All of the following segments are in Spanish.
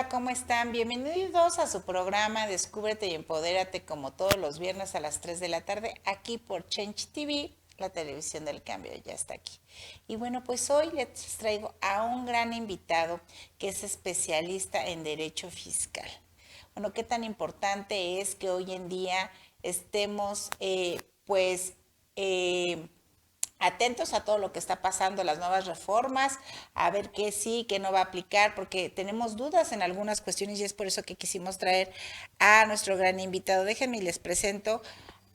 Hola, ¿cómo están? Bienvenidos a su programa Descúbrete y Empodérate, como todos los viernes a las 3 de la tarde, aquí por Change TV, la televisión del cambio, ya está aquí. Y bueno, pues hoy les traigo a un gran invitado que es especialista en derecho fiscal. Bueno, qué tan importante es que hoy en día estemos, eh, atentos a todo lo que está pasando, las nuevas reformas, a ver qué sí, qué no va a aplicar, porque tenemos dudas en algunas cuestiones y es por eso que quisimos traer a nuestro gran invitado. Déjenme y les presento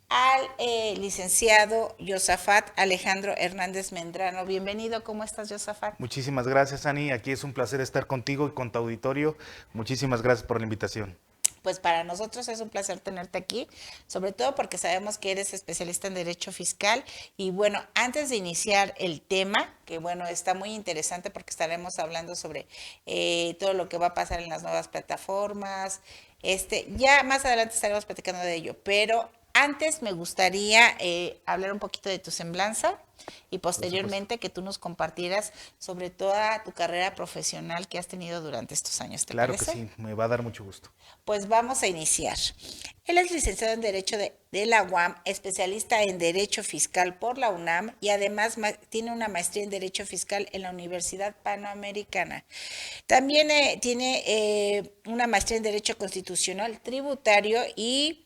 al licenciado Yosafat Alejandro Hernández Mendrano. Bienvenido, ¿cómo estás, Yosafat? Muchísimas gracias, Ani. Aquí es un placer estar contigo y con tu auditorio. Muchísimas gracias por la invitación. Pues para nosotros es un placer tenerte aquí, sobre todo porque sabemos que eres especialista en derecho fiscal. Y bueno, antes de iniciar el tema, que bueno, está muy interesante porque estaremos hablando sobre todo lo que va a pasar en las nuevas plataformas. Ya más adelante estaremos platicando de ello, pero antes me gustaría hablar un poquito de tu semblanza y Por supuesto. posteriormente que tú nos compartieras sobre toda tu carrera profesional que has tenido durante estos años. ¿Te Claro que parece? sí, me va a dar mucho gusto. Pues vamos a iniciar. Él es licenciado en Derecho de la UAM, especialista en Derecho Fiscal por la UNAM y además tiene una maestría en Derecho Fiscal en la Universidad Panamericana. También tiene una maestría en Derecho Constitucional Tributario y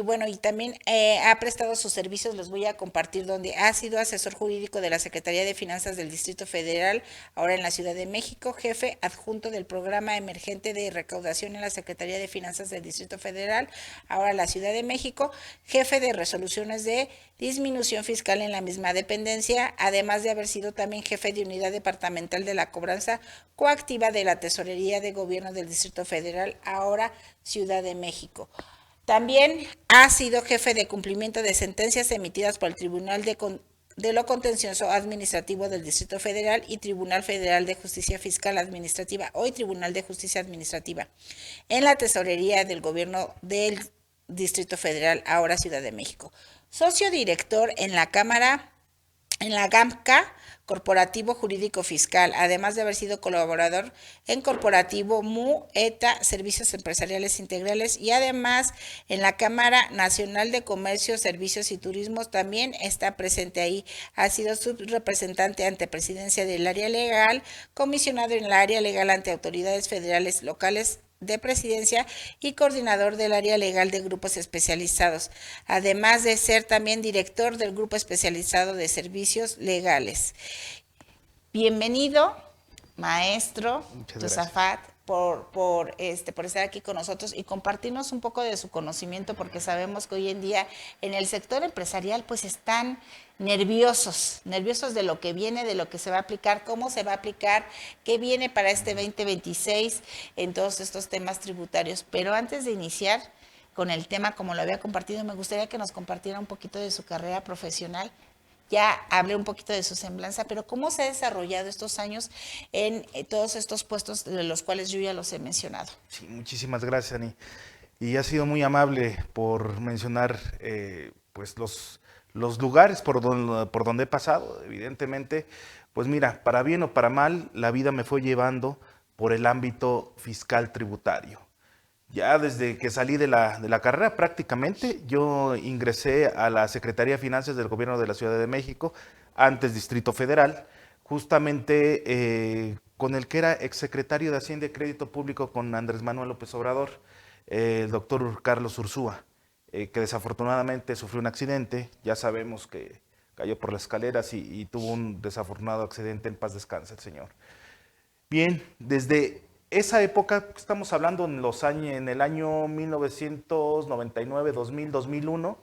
bueno, y también ha prestado sus servicios, los voy a compartir, donde ha sido asesor jurídico de la Secretaría de Finanzas del Distrito Federal, ahora en la Ciudad de México, jefe adjunto del programa emergente de recaudación en la Secretaría de Finanzas del Distrito Federal, ahora en la Ciudad de México, jefe de resoluciones de disminución fiscal en la misma dependencia, además de haber sido también jefe de unidad departamental de la cobranza coactiva de la Tesorería de Gobierno del Distrito Federal, ahora Ciudad de México. También ha sido jefe de cumplimiento de sentencias emitidas por el Tribunal de lo Contencioso Administrativo del Distrito Federal y Tribunal Federal de Justicia Fiscal Administrativa, hoy Tribunal de Justicia Administrativa, en la Tesorería del Gobierno del Distrito Federal, ahora Ciudad de México. Socio director en la GAMCA, Corporativo Jurídico Fiscal, además de haber sido colaborador en Corporativo MU, ETA, Servicios Empresariales Integrales, y además en la Cámara Nacional de Comercio, Servicios y Turismo también está presente ahí. Ha sido subrepresentante ante Presidencia del Área Legal, comisionado en el Área Legal ante autoridades federales, locales de Presidencia y coordinador del área legal de grupos especializados, además de ser también director del grupo especializado de servicios legales. Bienvenido, maestro Muchas gracias. Josafat, por estar aquí con nosotros y compartirnos un poco de su conocimiento, porque sabemos que hoy en día en el sector empresarial pues están nerviosos de lo que viene, de lo que se va a aplicar, cómo se va a aplicar, qué viene para este 2026 en todos estos temas tributarios. Pero antes de iniciar con el tema, como lo había compartido, me gustaría que nos compartiera un poquito de su carrera profesional. Ya hablé un poquito de su semblanza, pero ¿cómo se ha desarrollado estos años en todos estos puestos de los cuales yo ya los he mencionado? Sí, muchísimas gracias, Ani. Y has sido muy amable por mencionar pues los lugares por donde he pasado. Evidentemente, pues mira, para bien o para mal, la vida me fue llevando por el ámbito fiscal tributario. Ya desde que salí de la carrera prácticamente, yo ingresé a la Secretaría de Finanzas del Gobierno de la Ciudad de México, antes Distrito Federal, justamente con el que era exsecretario de Hacienda y Crédito Público con Andrés Manuel López Obrador, el doctor Carlos Ursúa, que desafortunadamente sufrió un accidente. Ya sabemos que cayó por las escaleras y tuvo un desafortunado accidente. En paz descanse el señor. Bien, desde esa época, estamos hablando en el año 1999, 2000, 2001,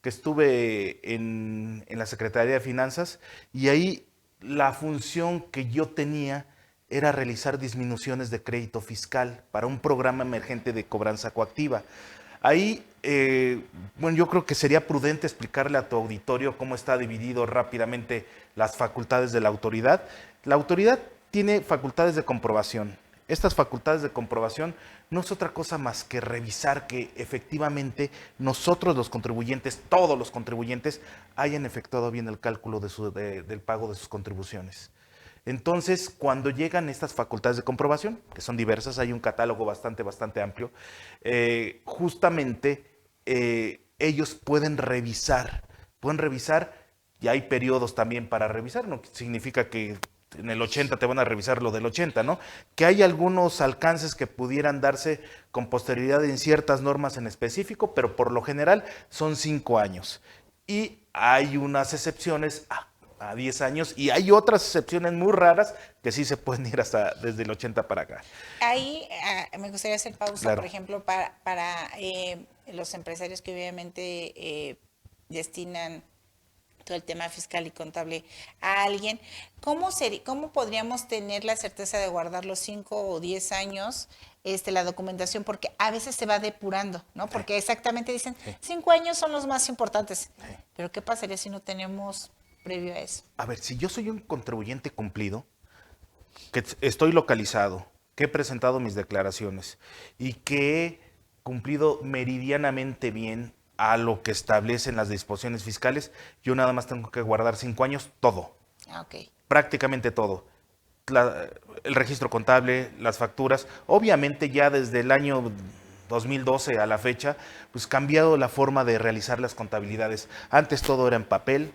que estuve en la Secretaría de Finanzas, y ahí la función que yo tenía era realizar disminuciones de crédito fiscal para un programa emergente de cobranza coactiva. Ahí, bueno, yo creo que sería prudente explicarle a tu auditorio cómo está dividido rápidamente las facultades de la autoridad. La autoridad tiene facultades de comprobación. Estas facultades de comprobación no es otra cosa más que revisar que efectivamente nosotros los contribuyentes, todos los contribuyentes, hayan efectuado bien el cálculo del pago de sus contribuciones. Entonces, cuando llegan estas facultades de comprobación, que son diversas, hay un catálogo bastante amplio, justamente ellos pueden revisar y hay periodos también para revisar, no significa que en el 80 te van a revisar lo del 80, ¿no? Que hay algunos alcances que pudieran darse con posterioridad en ciertas normas en específico, pero por lo general son 5 años. Y hay unas excepciones a 10 años y hay otras excepciones muy raras que sí se pueden ir hasta desde el 80 para acá. Ahí me gustaría hacer pausa, Claro. por ejemplo, para los empresarios que obviamente destinan todo el tema fiscal y contable a alguien. ¿Cómo podríamos tener la certeza de guardar los 5 o 10 años la documentación? Porque a veces se va depurando, ¿no? Porque exactamente dicen, 5 años son los más importantes. Pero ¿qué pasaría si no tenemos previo a eso? A ver, si yo soy un contribuyente cumplido, que estoy localizado, que he presentado mis declaraciones y que he cumplido meridianamente bien a lo que establecen las disposiciones fiscales, yo nada más tengo que guardar 5 años todo, Ok. prácticamente todo. El registro contable, las facturas, obviamente ya desde el año 2012 a la fecha, pues cambiado la forma de realizar las contabilidades. Antes todo era en papel,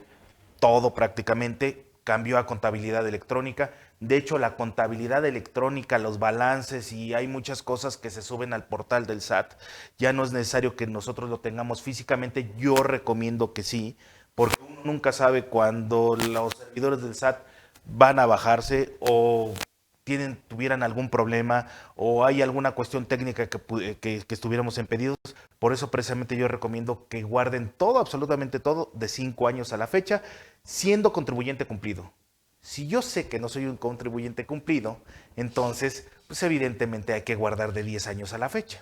todo prácticamente cambió a contabilidad electrónica. De hecho, la contabilidad electrónica, los balances y hay muchas cosas que se suben al portal del SAT. Ya no es necesario que nosotros lo tengamos físicamente. Yo recomiendo que sí, porque uno nunca sabe cuándo los servidores del SAT van a bajarse o tuvieran algún problema o hay alguna cuestión técnica que estuviéramos impedidos. Por eso precisamente yo recomiendo que guarden todo, absolutamente todo, de 5 años a la fecha, siendo contribuyente cumplido. Si yo sé que no soy un contribuyente cumplido, entonces, pues evidentemente hay que guardar de 10 años a la fecha,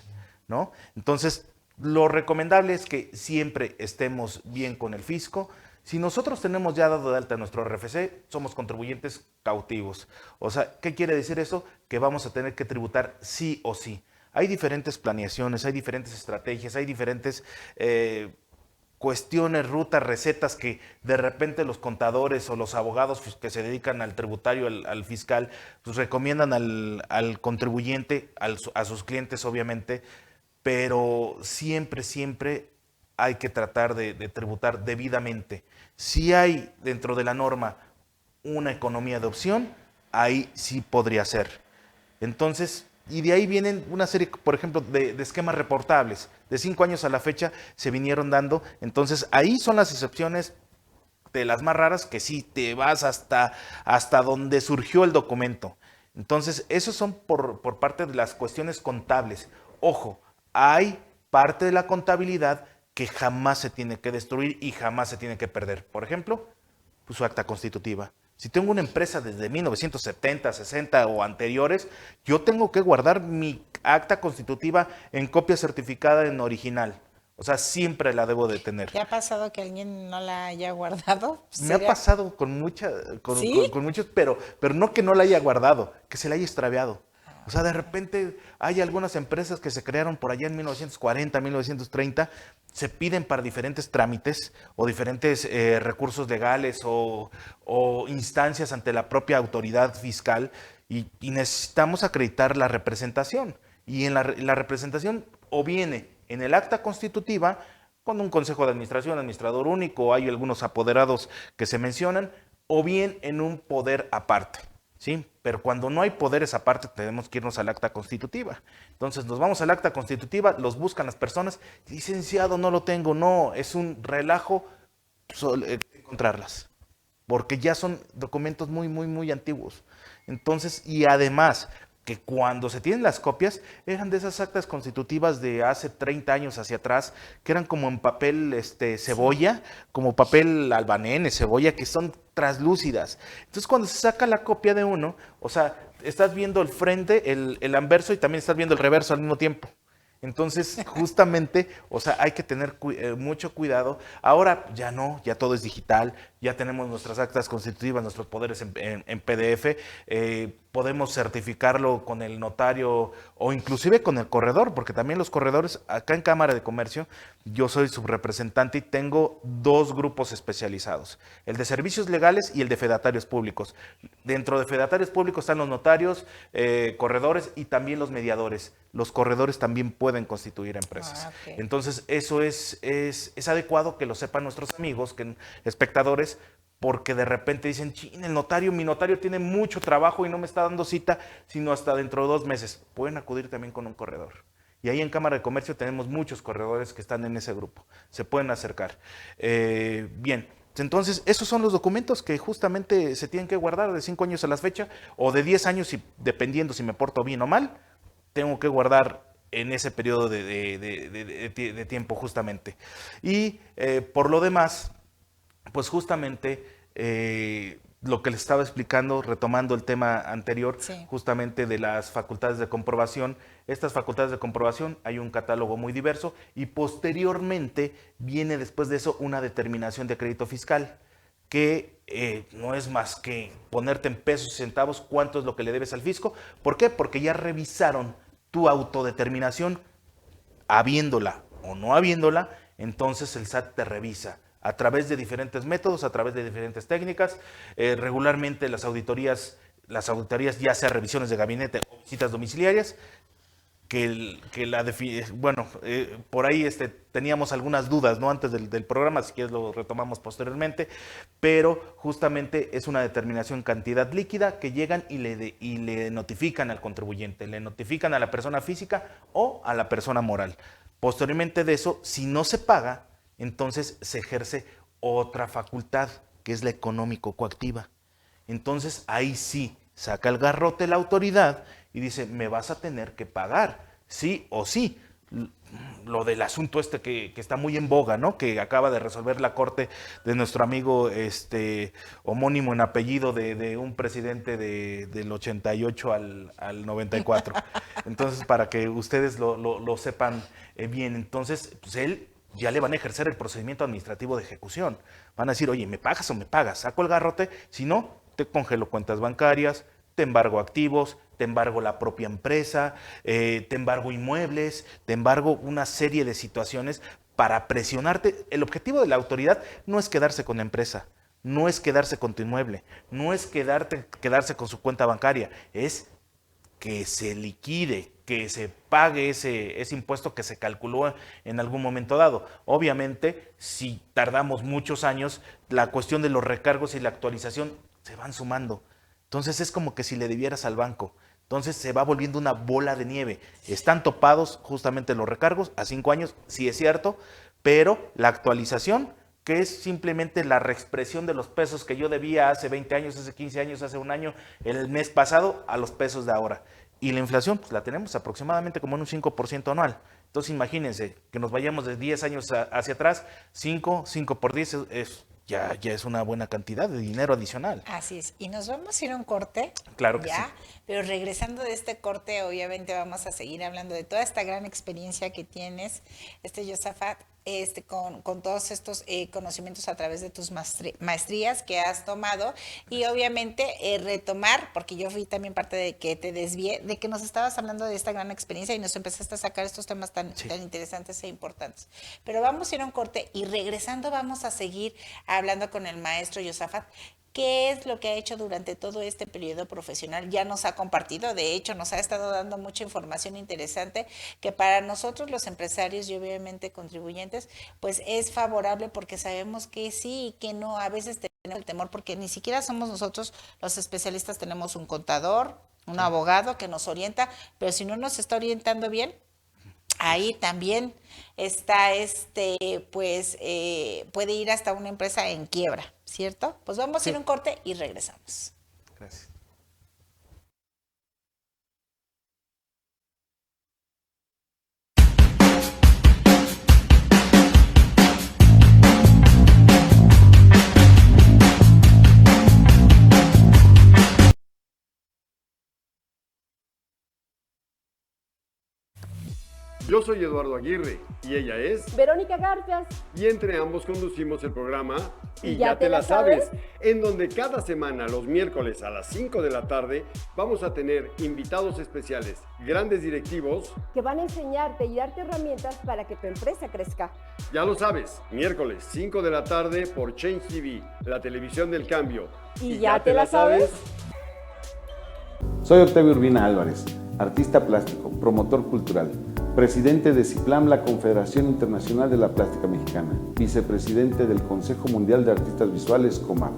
¿no? Entonces, lo recomendable es que siempre estemos bien con el fisco. Si nosotros tenemos ya dado de alta nuestro RFC, somos contribuyentes cautivos. O sea, ¿qué quiere decir eso? Que vamos a tener que tributar sí o sí. Hay diferentes planeaciones, hay diferentes estrategias, hay diferentes cuestiones, rutas, recetas que de repente los contadores o los abogados que se dedican al tributario, al fiscal, pues recomiendan al contribuyente, a sus clientes obviamente, pero siempre hay que tratar de tributar debidamente. Si hay dentro de la norma una economía de opción, ahí sí podría ser. Entonces, y de ahí vienen una serie, por ejemplo, de esquemas reportables. De 5 años a la fecha se vinieron dando. Entonces, ahí son las excepciones de las más raras que sí te vas hasta donde surgió el documento. Entonces, esos son por parte de las cuestiones contables. Ojo, hay parte de la contabilidad que jamás se tiene que destruir y jamás se tiene que perder. Por ejemplo, pues su acta constitutiva. Si tengo una empresa desde 1970, 60 o anteriores, yo tengo que guardar mi acta constitutiva en copia certificada en original. O sea, siempre la debo de tener. ¿Te ha pasado que alguien no la haya guardado? Me ha pasado con ¿Sí? con muchos, pero no que no la haya guardado, que se la haya extraviado. O sea, de repente hay algunas empresas que se crearon por allá en 1940, 1930, se piden para diferentes trámites o diferentes recursos legales o instancias ante la propia autoridad fiscal y necesitamos acreditar la representación. Y en la representación o viene en el acta constitutiva con un consejo de administración, administrador único, hay algunos apoderados que se mencionan, o bien en un poder aparte. ¿Sí? Pero cuando no hay poderes aparte, tenemos que irnos al acta constitutiva. Entonces nos vamos al acta constitutiva, los buscan las personas, licenciado, no lo tengo, no, es un relajo encontrarlas, porque ya son documentos muy antiguos. Entonces, y además, que cuando se tienen las copias, eran de esas actas constitutivas de hace 30 años hacia atrás, que eran como en papel cebolla, como papel albanene, cebolla, que son translúcidas. Entonces, cuando se saca la copia de uno, o sea, estás viendo el frente, el anverso y también estás viendo el reverso al mismo tiempo. Entonces, justamente, o sea, hay que tener mucho cuidado. Ahora ya no, ya todo es digital, ya tenemos nuestras actas constitutivas, nuestros poderes en PDF. podemos certificarlo con el notario o inclusive con el corredor, porque también los corredores, acá en Cámara de Comercio, yo soy subrepresentante y tengo 2 grupos especializados, el de servicios legales y el de fedatarios públicos. Dentro de fedatarios públicos están los notarios, corredores y también los mediadores. Los corredores también pueden constituir empresas. Okay. Entonces, eso es adecuado que lo sepan nuestros amigos, espectadores, porque de repente dicen, chin, mi notario tiene mucho trabajo y no me está dando cita, sino hasta dentro de 2 meses. Pueden acudir también con un corredor. Y ahí en Cámara de Comercio tenemos muchos corredores que están en ese grupo. Se pueden acercar. Bien, entonces esos son los documentos que justamente se tienen que guardar de 5 años a la fecha, o de 10 años, dependiendo si me porto bien o mal, tengo que guardar en ese periodo de tiempo justamente. Y por lo demás, pues justamente lo que les estaba explicando, retomando el tema anterior, sí, justamente de las facultades de comprobación. Estas facultades de comprobación, hay un catálogo muy diverso y posteriormente viene después de eso una determinación de crédito fiscal, que no es más que ponerte en pesos y centavos cuánto es lo que le debes al fisco. ¿Por qué? Porque ya revisaron tu autodeterminación, habiéndola o no habiéndola, entonces el SAT te revisa a través de diferentes métodos, a través de diferentes técnicas. Regularmente las auditorías, ya sea revisiones de gabinete o visitas domiciliarias, por ahí teníamos algunas dudas, ¿no? Antes del programa, si quieres lo retomamos posteriormente, pero justamente es una determinación en cantidad líquida que llegan y le notifican al contribuyente, le notifican a la persona física o a la persona moral. Posteriormente de eso, si no se paga, entonces se ejerce otra facultad, que es la económico-coactiva. Entonces ahí sí saca el garrote la autoridad y dice, me vas a tener que pagar, sí o sí. Lo del asunto que está muy en boga, ¿no? Que acaba de resolver la corte de nuestro amigo homónimo en apellido de un presidente del 88 al 94. Entonces, para que ustedes lo sepan bien, entonces, pues él ya le van a ejercer el procedimiento administrativo de ejecución. Van a decir, oye, ¿me pagas o me pagas? Saco el garrote, si no, te congelo cuentas bancarias, te embargo activos, te embargo la propia empresa, te embargo inmuebles, te embargo una serie de situaciones para presionarte. El objetivo de la autoridad no es quedarse con la empresa, no es quedarse con tu inmueble, no es quedarse con su cuenta bancaria, es que se liquide, que se pague ese impuesto que se calculó en algún momento dado. Obviamente, si tardamos muchos años, la cuestión de los recargos y la actualización se van sumando. Entonces es como que si le debieras al banco. Entonces se va volviendo una bola de nieve. Están topados justamente los recargos a 5 años, sí es cierto, pero la actualización, que es simplemente la reexpresión de los pesos que yo debía hace 20 años, hace 15 años, hace un año, el mes pasado, a los pesos de ahora. Y la inflación, pues la tenemos aproximadamente como en un 5% anual. Entonces imagínense que nos vayamos de 10 años hacia atrás, 5 por 10 ya es una buena cantidad de dinero adicional. Así es. Y nos vamos a ir a un corte. Claro que ya, sí. Pero regresando de este corte, obviamente vamos a seguir hablando de toda esta gran experiencia que tienes, Josafat, con todos estos conocimientos a través de tus maestrías que has tomado, y obviamente retomar, porque yo fui también parte de que te desvié, de que nos estabas hablando de esta gran experiencia y nos empezaste a sacar estos temas tan interesantes e importantes. Pero vamos a ir a un corte y regresando vamos a seguir hablando con el maestro Josafat. ¿Qué es lo que ha hecho durante todo este periodo profesional? Ya nos ha compartido, de hecho, nos ha estado dando mucha información interesante que para nosotros los empresarios y obviamente contribuyentes, pues es favorable porque sabemos que sí y que no. A veces tenemos el temor porque ni siquiera somos nosotros los especialistas, tenemos un contador, un abogado que nos orienta, pero si no nos está orientando bien, ahí también está puede ir hasta una empresa en quiebra, ¿cierto? Pues vamos a ir a un corte y regresamos. Gracias. Yo soy Eduardo Aguirre y ella es Verónica Garfias. Y entre ambos conducimos el programa ¿Y ya te la sabes? En donde cada semana, los miércoles a las 5 de la tarde, vamos a tener invitados especiales, grandes directivos, Que van a enseñarte y darte herramientas para que tu empresa crezca. ya lo sabes, miércoles 5 de la tarde por Change TV, la televisión del cambio. ¿Y ya te la sabes? Soy Octavio Urbina Álvarez, artista plástico, promotor cultural, presidente de CIPLAM, la Confederación Internacional de la Plástica Mexicana, vicepresidente del Consejo Mundial de Artistas Visuales, COMAR.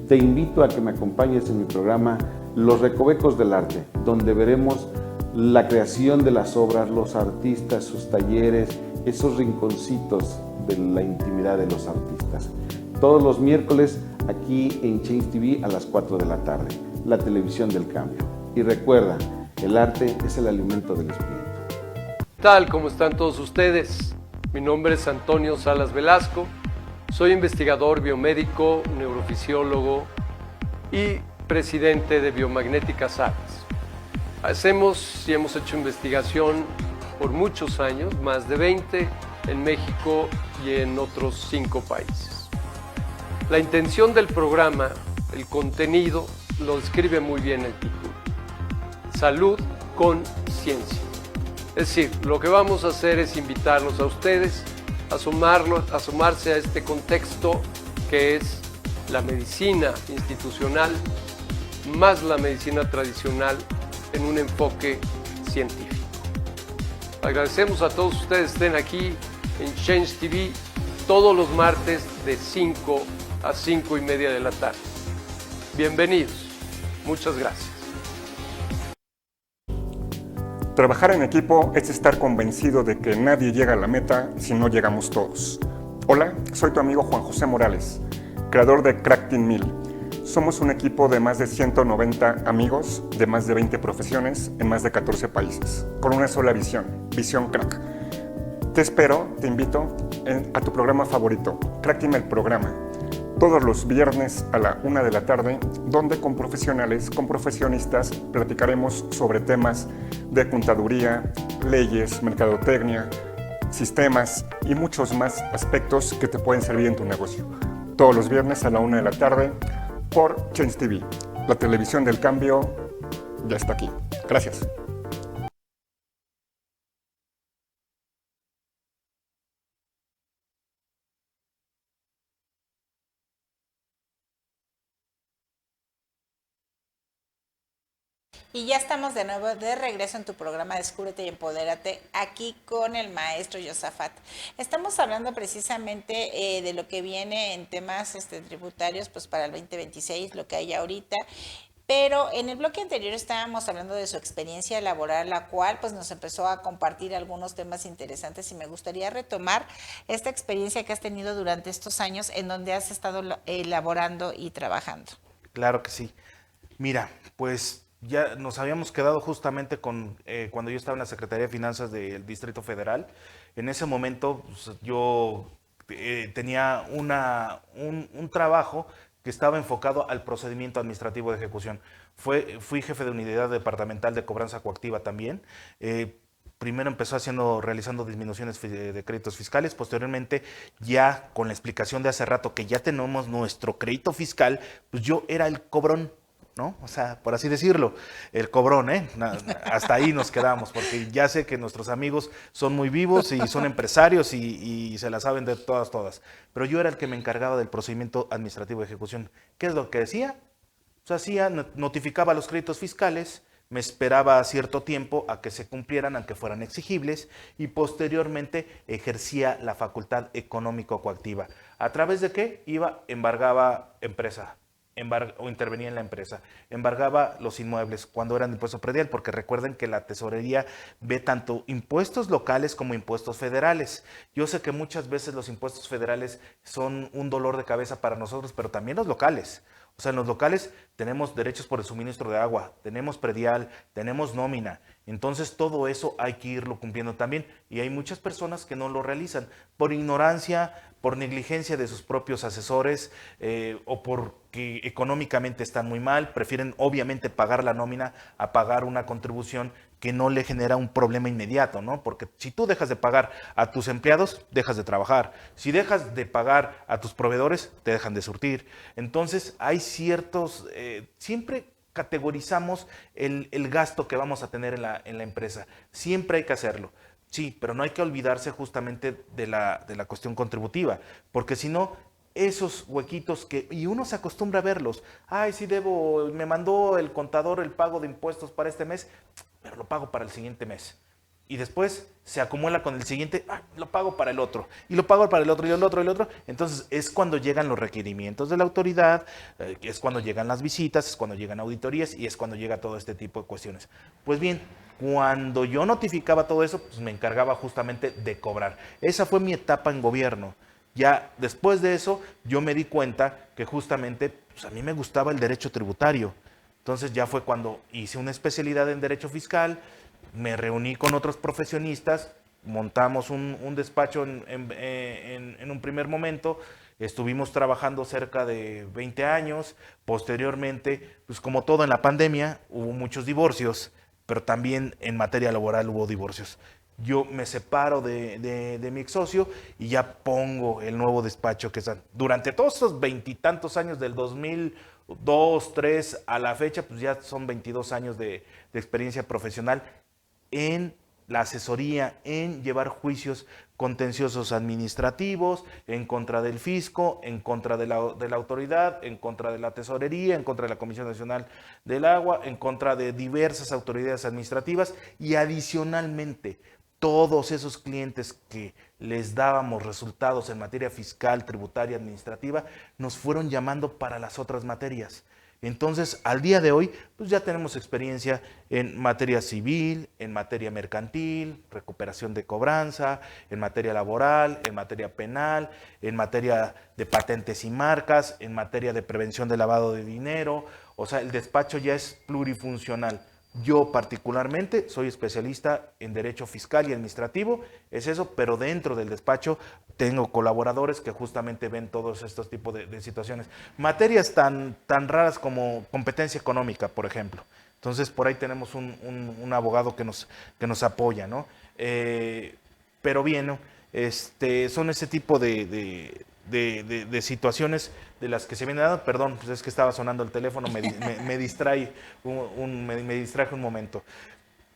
Te invito a que me acompañes en mi programa Los Recovecos del Arte, donde veremos la creación de las obras, los artistas, sus talleres, esos rinconcitos de la intimidad de los artistas. Todos los miércoles aquí en Change TV a las 4 de la tarde, la televisión del cambio. Y recuerda, el arte es el alimento del espíritu. Tal como están todos ustedes, mi nombre es Antonio Salas Velasco, soy investigador biomédico, neurofisiólogo y presidente de Biomagnéticas Arts. Hacemos y hemos hecho investigación por muchos años, más de 20 en México y en otros 5 países. La intención del programa, el contenido, lo describe muy bien el título: Salud con Ciencia. Es decir, lo que vamos a hacer es invitarlos a ustedes a asomarse a este contexto que es la medicina institucional más la medicina tradicional en un enfoque científico. Agradecemos a todos ustedes que estén aquí en Change TV todos los martes de 5 a 5 y media de la tarde. Bienvenidos. Muchas gracias. Trabajar en equipo es estar convencido de que nadie llega a la meta si no llegamos todos. Hola, soy tu amigo Juan José Morales, creador de Crack Team 1000. Somos un equipo de más de 190 amigos de más de 20 profesiones en más de 14 países, con una sola visión, Visión Crack. Te espero, te invito a tu programa favorito, Crack Team el programa, todos los viernes a la 1 de la tarde, donde con profesionales, con profesionistas, platicaremos sobre temas de contaduría, leyes, mercadotecnia, sistemas y muchos más aspectos que te pueden servir en tu negocio. Todos los viernes a la 1 de la tarde por Change TV. La televisión del cambio ya está aquí. Gracias. Y ya estamos de nuevo de regreso en tu programa Descúbrete y Empodérate, aquí con el maestro Josafat. Estamos hablando precisamente de lo que viene en temas tributarios pues para el 2026, lo que hay ahorita. Pero en el bloque anterior estábamos hablando de su experiencia laboral, la cual pues nos empezó a compartir algunos temas interesantes y me gustaría retomar esta experiencia que has tenido durante estos años en donde has estado laborando y trabajando. Claro que sí. Mira, pues ya nos habíamos quedado justamente con cuando yo estaba en la Secretaría de Finanzas del Distrito Federal. En ese momento pues, yo tenía un trabajo que estaba enfocado al procedimiento administrativo de ejecución. Fui jefe de unidad departamental de cobranza coactiva también. Primero empezó realizando disminuciones de créditos fiscales, posteriormente ya con la explicación de hace rato que ya tenemos nuestro crédito fiscal, pues yo era el cobrón, ¿no? O sea, por así decirlo, el cobrón, ¿eh? Hasta ahí nos quedamos, porque ya sé que nuestros amigos son muy vivos y son empresarios y se la saben de todas. Pero yo era el que me encargaba del procedimiento administrativo de ejecución. ¿Qué es lo que decía? Pues notificaba los créditos fiscales, me esperaba cierto tiempo a que se cumplieran, a que fueran exigibles, y posteriormente ejercía la facultad económico coactiva. ¿A través de qué? Embargaba empresa. O intervenía en la empresa, embargaba los inmuebles cuando eran de impuesto predial, porque recuerden que la tesorería ve tanto impuestos locales como impuestos federales. Yo sé que muchas veces los impuestos federales son un dolor de cabeza para nosotros, pero también los locales. O sea, en los locales tenemos derechos por el suministro de agua, tenemos predial, tenemos nómina. Entonces todo eso hay que irlo cumpliendo también. Y hay muchas personas que no lo realizan por ignorancia, por negligencia de sus propios asesores o porque económicamente están muy mal. Prefieren obviamente pagar la nómina a pagar una contribución que no le genera un problema inmediato, ¿no? Porque si tú dejas de pagar a tus empleados, dejas de trabajar. Si dejas de pagar a tus proveedores, te dejan de surtir. Entonces, hay ciertos, siempre categorizamos el gasto que vamos a tener en la empresa. Siempre hay que hacerlo. Sí, pero no hay que olvidarse justamente de la cuestión contributiva, porque si no, esos huequitos y uno se acostumbra a verlos. Ay, sí debo, me mandó el contador el pago de impuestos para este mes, pero lo pago para el siguiente mes. Y después se acumula con el siguiente, lo pago para el otro, y lo pago para el otro, y el otro, y el otro. Entonces es cuando llegan los requerimientos de la autoridad, es cuando llegan las visitas, es cuando llegan auditorías, y es cuando llega todo este tipo de cuestiones. Pues bien, cuando yo notificaba todo eso, pues me encargaba justamente de cobrar. Esa fue mi etapa en gobierno. Ya después de eso, yo me di cuenta que justamente pues a mí me gustaba el derecho tributario. Entonces ya fue cuando hice una especialidad en derecho fiscal, me reuní con otros profesionistas, montamos un despacho en un primer momento, estuvimos trabajando cerca de 20 años, posteriormente, pues como todo en la pandemia, hubo muchos divorcios, pero también en materia laboral hubo divorcios. Yo me separo de mi ex socio y ya pongo el nuevo despacho que está. Durante todos esos 20 y tantos años del 2002, 2003 a la fecha, pues ya son 22 años de experiencia profesional en la asesoría, en llevar juicios contenciosos administrativos en contra del fisco, en contra de la autoridad, en contra de la tesorería, en contra de la Comisión Nacional del Agua, en contra de diversas autoridades administrativas y adicionalmente todos esos clientes que les dábamos resultados en materia fiscal, tributaria, administrativa, nos fueron llamando para las otras materias. Entonces, al día de hoy, pues ya tenemos experiencia en materia civil, en materia mercantil, recuperación de cobranza, en materia laboral, en materia penal, en materia de patentes y marcas, en materia de prevención de lavado de dinero. O sea, el despacho ya es plurifuncional. Yo particularmente soy especialista en derecho fiscal y administrativo, es eso, pero dentro del despacho tengo colaboradores que justamente ven todos estos tipos de situaciones. Materias tan raras como competencia económica, por ejemplo. Entonces, por ahí tenemos un abogado que nos apoya, ¿no? Pero bien, ¿no? Son ese tipo de situaciones de las que se vienen dando. Perdón, pues es que estaba sonando el teléfono, me distraje un momento.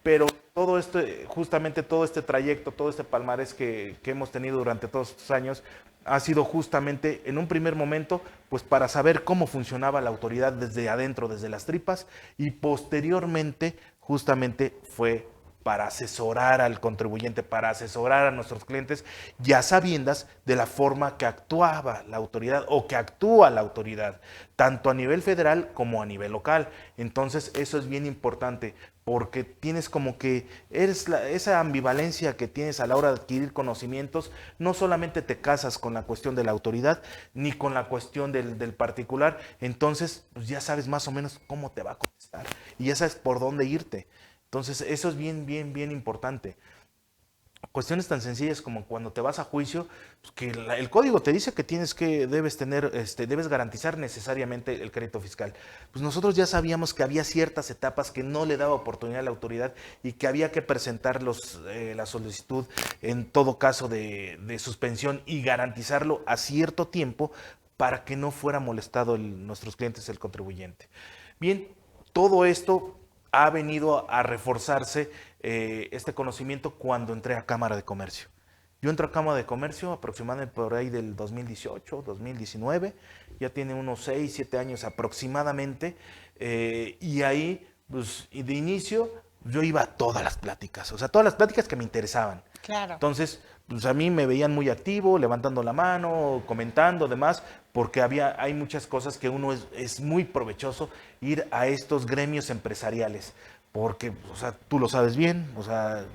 Pero todo esto, justamente todo este trayecto, todo este palmarés que hemos tenido durante todos estos años, ha sido justamente en un primer momento, pues para saber cómo funcionaba la autoridad desde adentro, desde las tripas, y posteriormente, justamente fue para asesorar al contribuyente, para asesorar a nuestros clientes, ya sabiendas de la forma que actuaba la autoridad o que actúa la autoridad, tanto a nivel federal como a nivel local. Entonces, eso es bien importante, porque tienes como que esa ambivalencia que tienes a la hora de adquirir conocimientos, no solamente te casas con la cuestión de la autoridad, ni con la cuestión del particular, entonces pues ya sabes más o menos cómo te va a contestar y ya sabes por dónde irte. Entonces, eso es bien importante. Cuestiones tan sencillas como cuando te vas a juicio, pues que el código te dice que debes garantizar necesariamente el crédito fiscal. Pues nosotros ya sabíamos que había ciertas etapas que no le daba oportunidad a la autoridad y que había que presentar la solicitud en todo caso de suspensión y garantizarlo a cierto tiempo para que no fuera molestado nuestros clientes, el contribuyente. Bien, todo esto ha venido a reforzarse este conocimiento cuando entré a Cámara de Comercio. Yo entro a Cámara de Comercio aproximadamente por ahí del 2018, 2019, ya tiene unos 6, 7 años aproximadamente, y ahí, pues, de inicio, yo iba a todas las pláticas, o sea, todas las pláticas que me interesaban. Claro. Entonces, pues a mí me veían muy activo, levantando la mano, comentando, demás, porque hay muchas cosas que uno es muy provechoso ir a estos gremios empresariales, porque, o sea, tú lo sabes bien, o sea,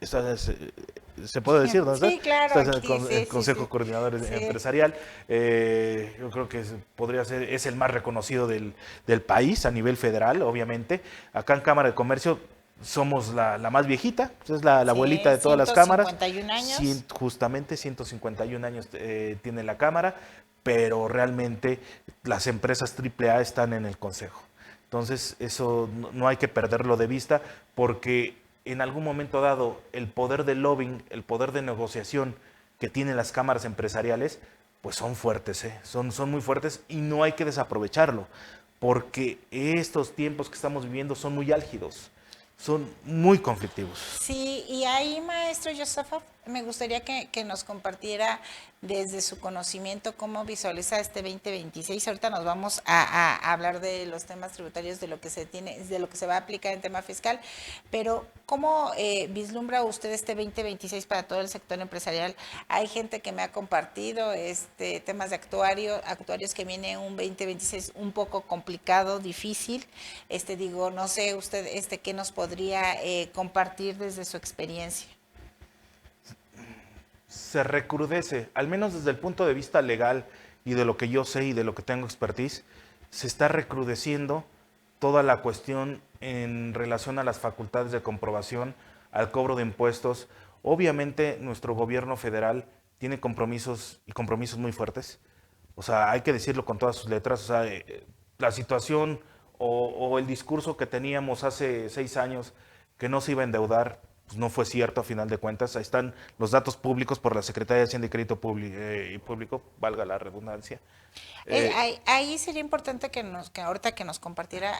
se puede decir, ¿no? Sí, claro. Estás en el Consejo Coordinador Empresarial. Yo creo que podría ser, es el más reconocido del país a nivel federal, obviamente. Acá en Cámara de Comercio somos la más viejita, pues es la abuelita de todas las cámaras. 151 años. Justamente 151 años tiene la Cámara, pero realmente las empresas AAA están en el Consejo. Entonces, eso no hay que perderlo de vista, porque en algún momento dado el poder de lobbying, el poder de negociación que tienen las cámaras empresariales, pues son fuertes, son muy fuertes, y no hay que desaprovecharlo, porque estos tiempos que estamos viviendo son muy álgidos, son muy conflictivos. Sí, y ahí, maestro Josafat, me gustaría que nos compartiera desde su conocimiento cómo visualiza este 2026. Ahorita nos vamos a hablar de los temas tributarios, de lo que se tiene, de lo que se va a aplicar en tema fiscal, pero ¿cómo vislumbra usted este 2026 para todo el sector empresarial? Hay gente que me ha compartido temas de actuarios que viene un 2026 un poco complicado, difícil. Digo, no sé usted qué nos podría compartir desde su experiencia. Se recrudece, al menos desde el punto de vista legal y de lo que yo sé y de lo que tengo expertise, se está recrudeciendo toda la cuestión en relación a las facultades de comprobación, al cobro de impuestos. Obviamente nuestro gobierno federal tiene compromisos muy fuertes, o sea, hay que decirlo con todas sus letras, o sea, la situación o el discurso que teníamos hace 6 años que no se iba a endeudar, pues no fue cierto a final de cuentas. Ahí están los datos públicos por la Secretaría de Hacienda y Crédito Público, valga la redundancia. Ahí sería importante que ahorita que nos compartiera,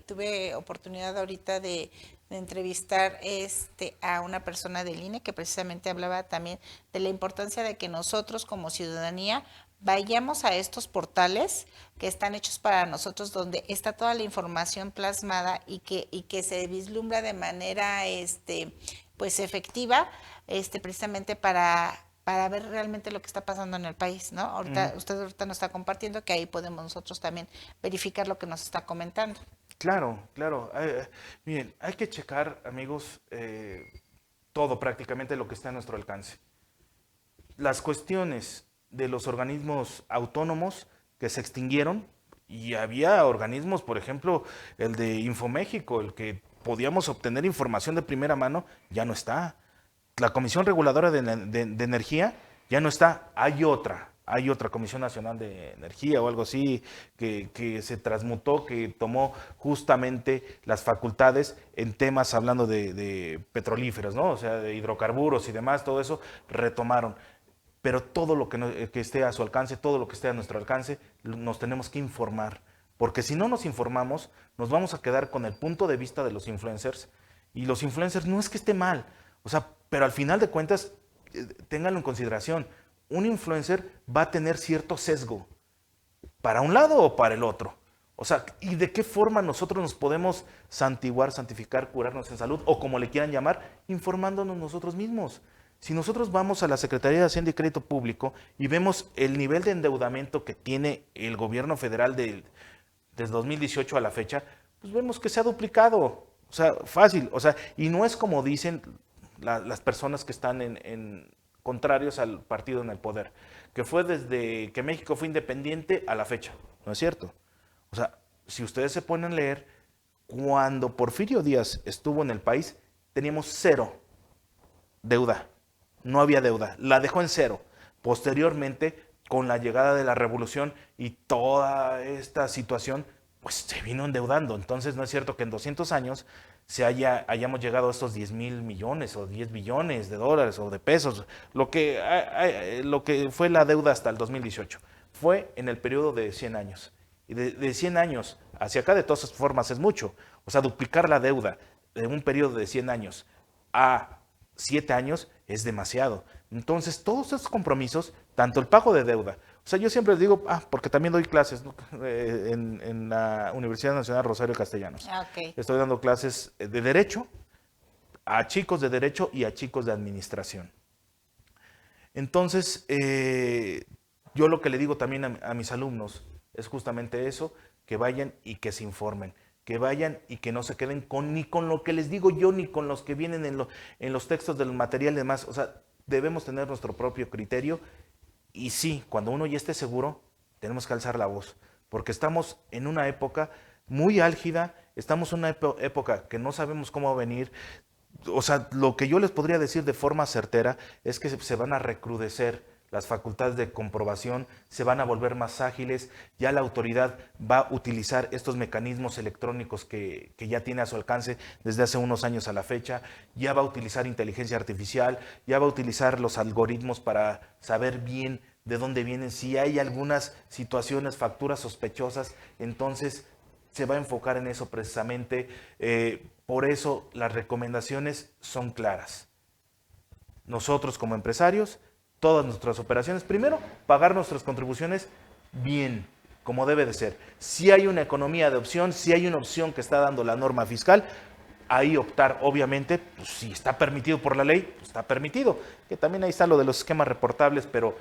tuve oportunidad ahorita de entrevistar a una persona del INE que precisamente hablaba también de la importancia de que nosotros como ciudadanía vayamos a estos portales que están hechos para nosotros, donde está toda la información plasmada y que se vislumbra de manera pues efectiva, precisamente para ver realmente lo que está pasando en el país, ¿no? Usted ahorita nos está compartiendo que ahí podemos nosotros también verificar lo que nos está comentando. Claro. Miren, hay que checar, amigos, todo prácticamente lo que está a nuestro alcance. Las cuestiones de los organismos autónomos que se extinguieron, y había organismos, por ejemplo, el de Infoméxico, el que podíamos obtener información de primera mano, ya no está. La Comisión Reguladora de Energía ya no está. Hay otra Comisión Nacional de Energía o algo así que se transmutó, que tomó justamente las facultades en temas hablando de petrolíferos, ¿no? O sea, de hidrocarburos y demás, todo eso retomaron. Pero todo lo que esté a su alcance, todo lo que esté a nuestro alcance, nos tenemos que informar. Porque si no nos informamos, nos vamos a quedar con el punto de vista de los influencers. Y los influencers no es que esté mal, o sea, pero al final de cuentas, ténganlo en consideración, un influencer va a tener cierto sesgo, para un lado o para el otro. O sea, ¿y de qué forma nosotros nos podemos santiguar, santificar, curarnos en salud, o como le quieran llamar, informándonos nosotros mismos? Si nosotros vamos a la Secretaría de Hacienda y Crédito Público y vemos el nivel de endeudamiento que tiene el gobierno federal desde 2018 a la fecha, pues vemos que se ha duplicado. O sea, fácil. O sea, y no es como dicen las personas que están en contrarios al partido en el poder, que fue desde que México fue independiente a la fecha. No es cierto. O sea, si ustedes se ponen a leer, cuando Porfirio Díaz estuvo en el país, teníamos 0 deuda. No había deuda, la dejó en 0. Posteriormente, con la llegada de la revolución y toda esta situación, pues se vino endeudando. Entonces no es cierto que en 200 años hayamos llegado a estos 10,000 millones o 10 billones de dólares o de pesos, lo que fue la deuda hasta el 2018. Fue en el periodo de 100 años. Y de 100 años hacia acá, de todas formas, es mucho. O sea, duplicar la deuda de un periodo de 100 años a 7 años es demasiado. Entonces, todos estos compromisos, tanto el pago de deuda, o sea, yo siempre les digo, porque también doy clases, ¿no? en la Universidad Nacional Rosario Castellanos. Okay. Estoy dando clases de Derecho a chicos de Derecho y a chicos de Administración. Entonces, yo lo que le digo también a mis alumnos es justamente eso, que vayan y que se informen. Que vayan y que no se queden ni con lo que les digo yo, ni con los que vienen en los textos del material y demás. O sea, debemos tener nuestro propio criterio. Y sí, cuando uno ya esté seguro, tenemos que alzar la voz. Porque estamos en una época muy álgida, estamos en una época que no sabemos cómo va a venir. O sea, lo que yo les podría decir de forma certera es que se van a recrudecer las facultades de comprobación se van a volver más ágiles, ya la autoridad va a utilizar estos mecanismos electrónicos que ya tiene a su alcance desde hace unos años a la fecha, ya va a utilizar inteligencia artificial, ya va a utilizar los algoritmos para saber bien de dónde vienen, si hay algunas situaciones, facturas sospechosas, entonces se va a enfocar en eso precisamente. Por eso las recomendaciones son claras. Nosotros como empresarios, todas nuestras operaciones, primero, pagar nuestras contribuciones bien, como debe de ser. Si hay una economía de opción, si hay una opción que está dando la norma fiscal, ahí optar, obviamente, pues, si está permitido por la ley, pues está permitido. Que también ahí está lo de los esquemas reportables, pero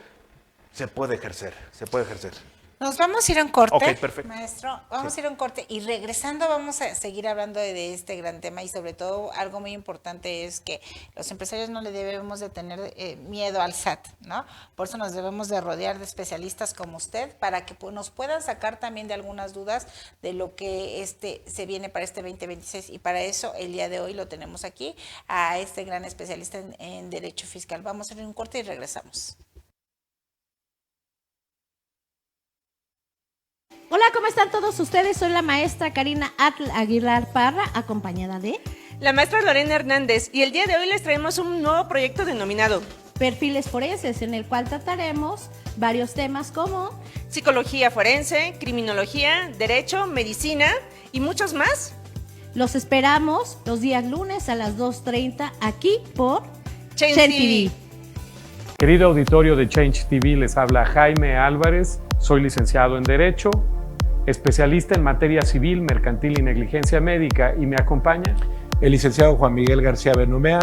se puede ejercer, se puede ejercer. Nos vamos a ir a un corte, Ok, perfecto. maestro, vamos a ir a un corte y regresando vamos a seguir hablando de este gran tema y sobre todo algo muy importante es que los empresarios no le debemos de tener miedo al SAT, ¿no? Por eso nos debemos de rodear de especialistas como usted para que nos puedan sacar también de algunas dudas de lo que se viene para este 2026 y para eso el día de hoy lo tenemos aquí a este gran especialista en Derecho Fiscal. Vamos a ir a un corte y regresamos. Hola, ¿cómo están todos ustedes? Soy la maestra Karina Atl Aguilar Parra, acompañada de la maestra Lorena Hernández, y el día de hoy les traemos un nuevo proyecto denominado Perfiles Forenses, en el cual trataremos varios temas como psicología forense, criminología, derecho, medicina y muchos más. Los esperamos los días lunes a las 2:30 aquí por Change TV. Querido auditorio de Change TV, les habla Jaime Álvarez, soy licenciado en Derecho, especialista en materia civil, mercantil y negligencia médica, y me acompaña el licenciado Juan Miguel García Benumea,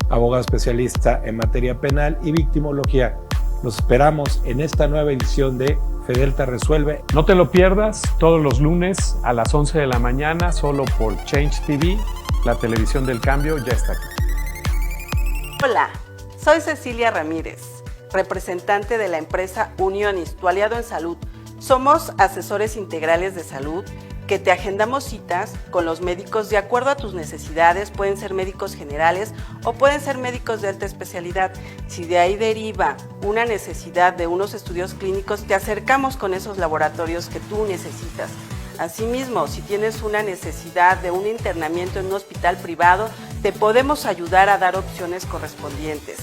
abogado especialista en materia penal y victimología. Los esperamos en esta nueva edición de Fedelta Resuelve. No te lo pierdas, todos los lunes a las 11 de la mañana, solo por Change TV, la televisión del cambio ya está aquí. Hola, soy Cecilia Ramírez, representante de la empresa Unionis, tu aliado en salud. Somos asesores integrales de salud que te agendamos citas con los médicos de acuerdo a tus necesidades. Pueden ser médicos generales o pueden ser médicos de alta especialidad. Si de ahí deriva una necesidad de unos estudios clínicos, te acercamos con esos laboratorios que tú necesitas. Asimismo, si tienes una necesidad de un internamiento en un hospital privado, te podemos ayudar a dar opciones correspondientes.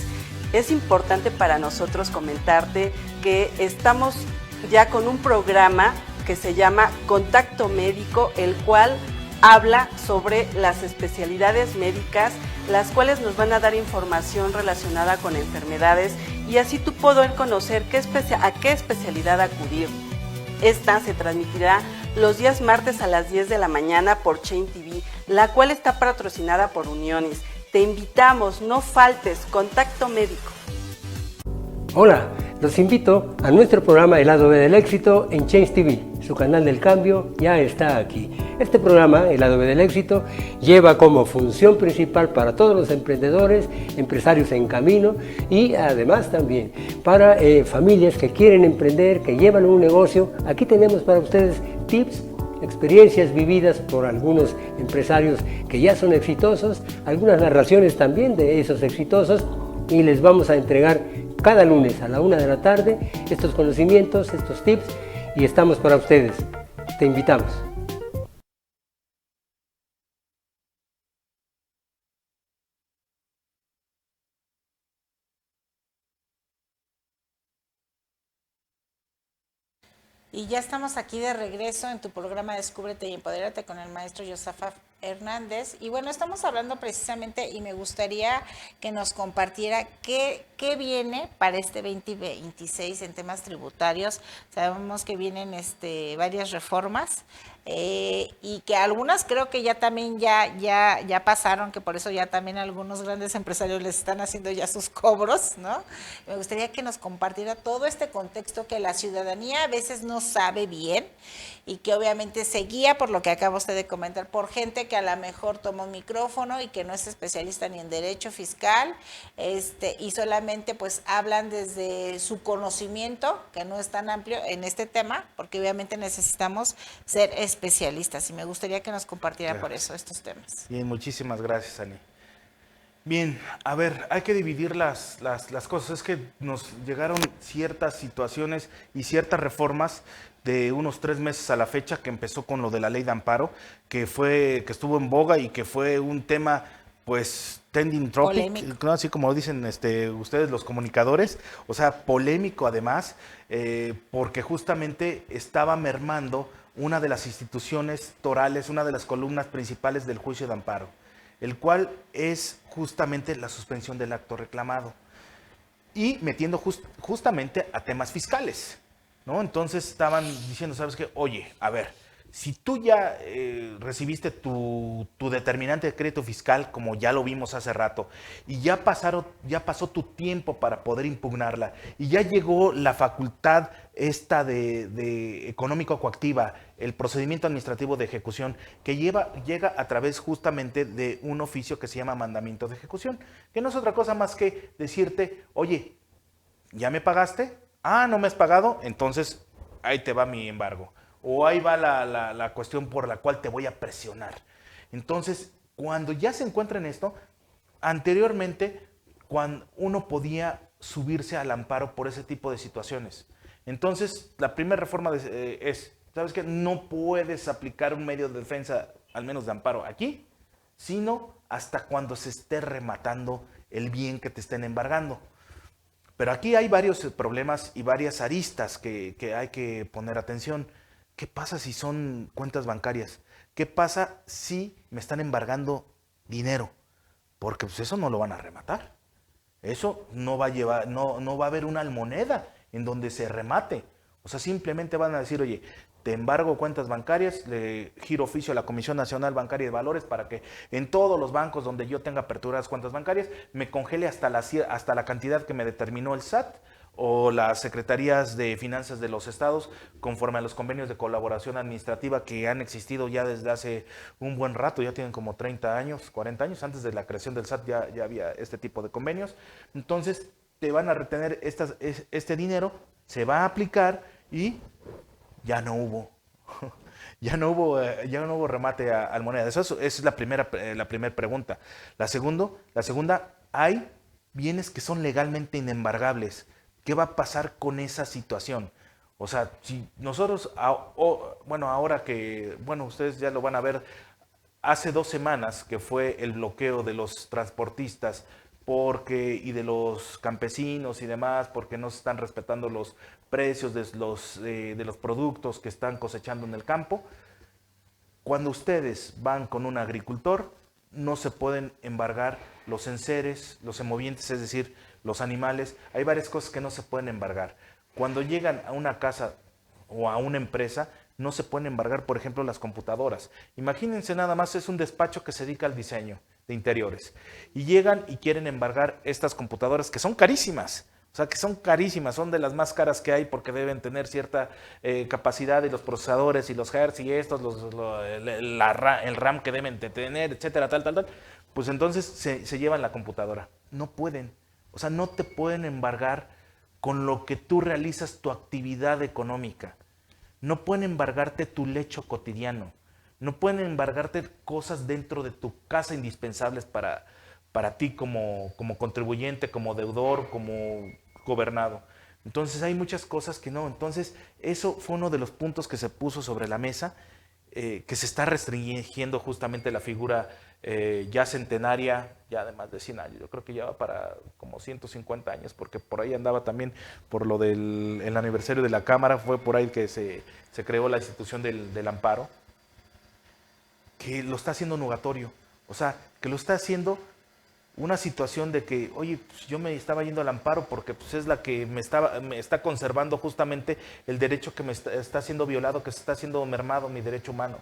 Es importante para nosotros comentarte que estamos ya con un programa que se llama Contacto Médico, el cual habla sobre las especialidades médicas, las cuales nos van a dar información relacionada con enfermedades y así tú poder conocer a qué especialidad acudir. Esta se transmitirá los días martes a las 10 de la mañana por Chain TV, la cual está patrocinada por Unionis. Te invitamos, no faltes, Contacto Médico. Hola, los invito a nuestro programa El Lado B del Éxito en Change TV. Su canal del cambio ya está aquí. Este programa, El Lado B del Éxito, lleva como función principal para todos los emprendedores, empresarios en camino y además también para familias que quieren emprender, que llevan un negocio. Aquí tenemos para ustedes tips, experiencias vividas por algunos empresarios que ya son exitosos, algunas narraciones también de esos exitosos y les vamos a entregar cada lunes a la 1 de la tarde estos conocimientos, estos tips y estamos para ustedes. Te invitamos. Y ya estamos aquí de regreso en tu programa Descúbrete y Empodérate con el maestro Josafat Hernández. Y bueno, estamos hablando precisamente y me gustaría que nos compartiera qué viene para este 2026 en temas tributarios. Sabemos que vienen varias reformas y que algunas creo que ya también ya pasaron, que por eso ya también algunos grandes empresarios les están haciendo ya sus cobros, ¿no? Me gustaría que nos compartiera todo este contexto que la ciudadanía a veces no sabe bien y que obviamente se guía por lo que acaba usted de comentar, por gente que a lo mejor toma un micrófono y que no es especialista ni en derecho fiscal, y solamente pues hablan desde su conocimiento, que no es tan amplio en este tema, porque obviamente necesitamos ser especialistas y me gustaría que nos compartiera por eso estos temas. Bien, muchísimas gracias, Ani. Bien, a ver, hay que dividir las cosas. Es que nos llegaron ciertas situaciones y ciertas reformas de unos 3 meses a la fecha, que empezó con lo de la ley de amparo, que estuvo en boga y que fue un tema, pues, trending topic, ¿no? Así como dicen ustedes los comunicadores, o sea, polémico además, porque justamente estaba mermando una de las instituciones torales, una de las columnas principales del juicio de amparo, el cual es justamente la suspensión del acto reclamado y metiendo justamente a temas fiscales, ¿no? Entonces estaban diciendo, ¿sabes qué? Oye, a ver, si tú ya recibiste tu determinante de crédito fiscal, como ya lo vimos hace rato, y ya pasó tu tiempo para poder impugnarla, y ya llegó la facultad esta de económico coactiva, el procedimiento administrativo de ejecución, que llega a través justamente de un oficio que se llama mandamiento de ejecución, que no es otra cosa más que decirte, oye, ¿ya me pagaste? Ah, ¿no me has pagado? Entonces ahí te va mi embargo. O ahí va la cuestión por la cual te voy a presionar. Entonces, cuando ya se encuentra en esto, anteriormente, cuando uno podía subirse al amparo por ese tipo de situaciones. Entonces, la primera reforma es, ¿sabes qué? No puedes aplicar un medio de defensa, al menos de amparo, aquí, sino hasta cuando se esté rematando el bien que te estén embargando. Pero aquí hay varios problemas y varias aristas que hay que poner atención. ¿Qué pasa si son cuentas bancarias? ¿Qué pasa si me están embargando dinero? Porque pues eso no lo van a rematar. Eso no va a llevar, no va a haber una almoneda en donde se remate. O sea, simplemente van a decir, oye, te embargo cuentas bancarias, le giro oficio a la Comisión Nacional Bancaria de Valores para que en todos los bancos donde yo tenga aperturadas cuentas bancarias me congele hasta la cantidad que me determinó el SAT o las secretarías de finanzas de los estados, conforme a los convenios de colaboración administrativa que han existido ya desde hace un buen rato, ya tienen como 30 años, 40 años, antes de la creación del SAT ya había este tipo de convenios. Entonces te van a retener este dinero, se va a aplicar y ya no hubo. Ya no hubo remate al moneda. Esa es la primera pregunta. La segunda, hay bienes que son legalmente inembargables. ¿Qué va a pasar con esa situación? O sea, si nosotros, ahora que, ustedes ya lo van a ver, hace 2 semanas que fue el bloqueo de los transportistas y de los campesinos y demás, porque no se están respetando los precios de los productos que están cosechando en el campo. Cuando ustedes van con un agricultor, no se pueden embargar los enseres, los semovientes, es decir, los animales. Hay varias cosas que no se pueden embargar. Cuando llegan a una casa o a una empresa, no se pueden embargar, por ejemplo, las computadoras. Imagínense nada más, es un despacho que se dedica al diseño de interiores. Y llegan y quieren embargar estas computadoras que son carísimas. O sea, que son carísimas, son de las más caras que hay porque deben tener cierta capacidad de los procesadores y los hertz y estos, el RAM que deben de tener, etcétera, tal. Pues entonces se llevan la computadora. No pueden. O sea, no te pueden embargar con lo que tú realizas tu actividad económica. No pueden embargarte tu lecho cotidiano. No pueden embargarte cosas dentro de tu casa indispensables para ti como contribuyente, como deudor, como gobernado. Entonces hay muchas cosas que no. Entonces eso fue uno de los puntos que se puso sobre la mesa, que se está restringiendo justamente la figura ya centenaria, ya de más de 100 años. Yo creo que ya va para como 150 años, porque por ahí andaba también, por lo del el aniversario de la Cámara, fue por ahí que se creó la institución del amparo, que lo está haciendo nugatorio. O sea, que lo está haciendo una situación de que, oye, pues yo me estaba yendo al amparo porque pues, es la que me está conservando justamente el derecho que me está siendo violado, que se está siendo mermado mi derecho humano.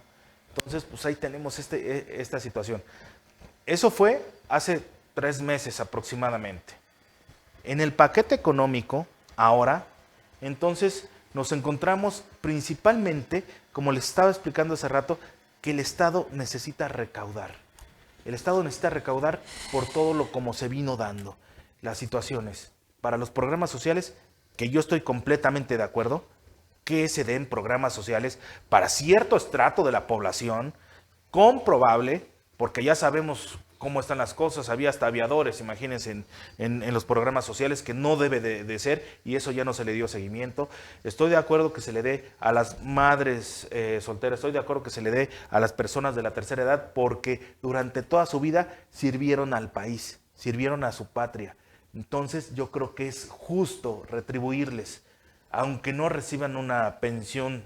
Entonces, pues ahí tenemos esta situación. Eso fue hace 3 meses aproximadamente. En el paquete económico, ahora, entonces nos encontramos principalmente, como les estaba explicando hace rato, que el Estado necesita recaudar. El Estado necesita recaudar por todo lo como se vino dando, las situaciones. Para los programas sociales, que yo estoy completamente de acuerdo, que se den programas sociales para cierto estrato de la población, comprobable, porque ya sabemos cómo están las cosas, había hasta aviadores, imagínense, en los programas sociales, que no debe de ser, y eso ya no se le dio seguimiento. Estoy de acuerdo que se le dé a las madres solteras, estoy de acuerdo que se le dé a las personas de la tercera edad, porque durante toda su vida sirvieron al país, sirvieron a su patria. Entonces yo creo que es justo retribuirles, aunque no reciban una pensión,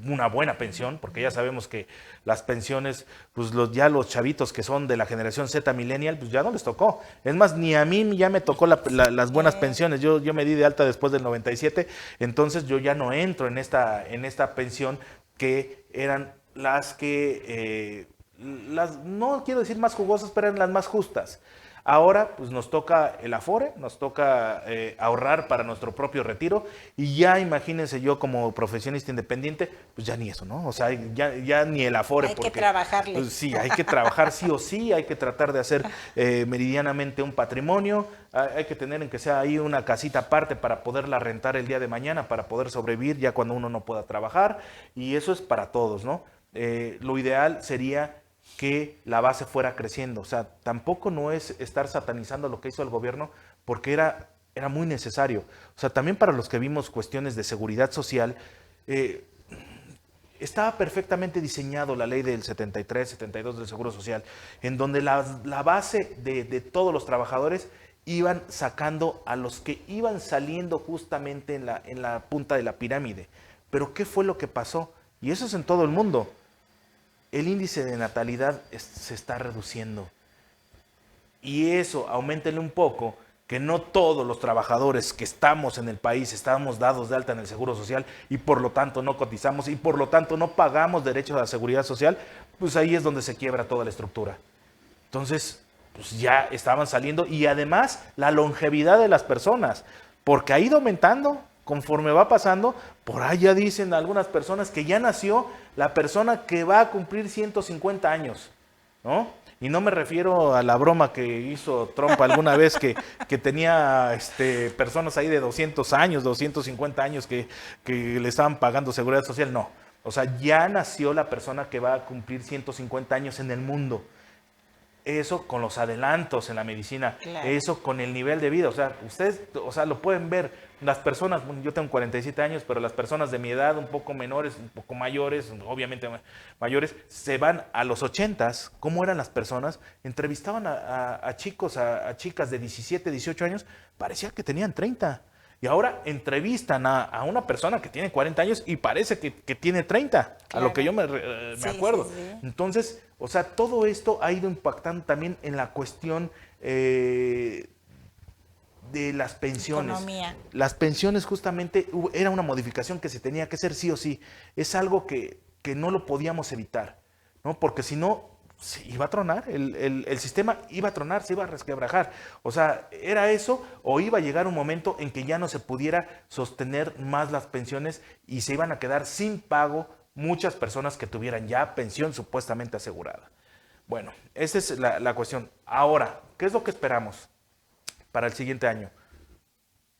una buena pensión, porque ya sabemos que las pensiones, pues ya los chavitos que son de la generación Z millennial, pues ya no les tocó. Es más, ni a mí ya me tocó las buenas pensiones. Yo me di de alta después del 97, entonces yo ya no entro en esta pensión, que eran las que, no quiero decir más jugosas, pero eran las más justas. Ahora pues nos toca el Afore, nos toca ahorrar para nuestro propio retiro, y ya imagínense, yo como profesionista independiente, pues ya ni eso, ¿no? O sea, ya ni el Afore. Hay que trabajarle. Pues, sí, hay que trabajar sí o sí, hay que tratar de hacer meridianamente un patrimonio, hay que tener en que sea ahí una casita aparte para poderla rentar el día de mañana, para poder sobrevivir ya cuando uno no pueda trabajar, y eso es para todos, ¿no? Lo ideal sería que la base fuera creciendo. O sea, tampoco no es estar satanizando lo que hizo el gobierno, porque era muy necesario. O sea, también para los que vimos cuestiones de seguridad social, estaba perfectamente diseñado la ley del 73, 72 del Seguro Social, en donde la base de todos los trabajadores iban sacando a los que iban saliendo justamente en la punta de la pirámide. Pero ¿qué fue lo que pasó? Y eso es en todo el mundo. El índice de natalidad se está reduciendo. Y eso, auméntenle un poco, que no todos los trabajadores que estamos en el país estamos dados de alta en el Seguro Social, y por lo tanto no cotizamos, y por lo tanto no pagamos derechos a la seguridad social, pues ahí es donde se quiebra toda la estructura. Entonces, pues ya estaban saliendo, y además la longevidad de las personas, porque ha ido aumentando. Conforme va pasando, por ahí ya dicen algunas personas que ya nació la persona que va a cumplir 150 años, ¿no? Y no me refiero a la broma que hizo Trump alguna vez que tenía personas ahí de 200 años, 250 años que le estaban pagando seguridad social, no. O sea, ya nació la persona que va a cumplir 150 años en el mundo. Eso con los adelantos en la medicina, claro. Eso con el nivel de vida, o sea, ustedes, o sea, lo pueden ver, las personas, yo tengo 47 años, pero las personas de mi edad, un poco menores, un poco mayores, obviamente mayores, se van a los 80s, ¿cómo eran las personas? Entrevistaban a chicos, a chicas de 17, 18 años, parecía que tenían 30. Y ahora entrevistan a una persona que tiene 40 años y parece que tiene 30, claro. A lo que yo me acuerdo. Sí. Entonces, o sea, todo esto ha ido impactando también en la cuestión de las pensiones. Economía. Las pensiones justamente era una modificación que se tenía que hacer sí o sí. Es algo que no lo podíamos evitar, ¿no? Porque si no, se iba a tronar, el sistema iba a tronar, se iba a resquebrajar. O sea, era eso, o iba a llegar un momento en que ya no se pudiera sostener más las pensiones y se iban a quedar sin pago muchas personas que tuvieran ya pensión supuestamente asegurada. Bueno, esa es la cuestión. Ahora, ¿qué es lo que esperamos para el siguiente año?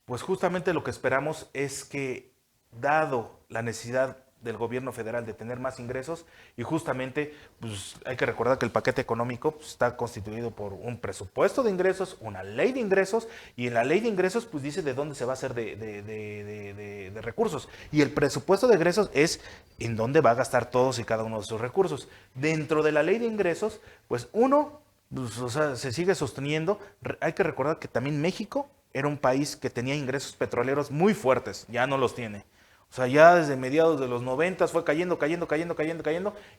Pues justamente lo que esperamos es que, dado la necesidad del gobierno federal de tener más ingresos, y justamente pues hay que recordar que el paquete económico pues, está constituido por un presupuesto de ingresos, una ley de ingresos, y en la ley de ingresos pues dice de dónde se va a hacer de recursos, y el presupuesto de ingresos es en dónde va a gastar todos y cada uno de sus recursos. Dentro de la ley de ingresos, pues pues, o sea, se sigue sosteniendo. Hay que recordar que también México era un país que tenía ingresos petroleros muy fuertes, ya no los tiene. O sea, ya desde mediados de los 90 fue cayendo,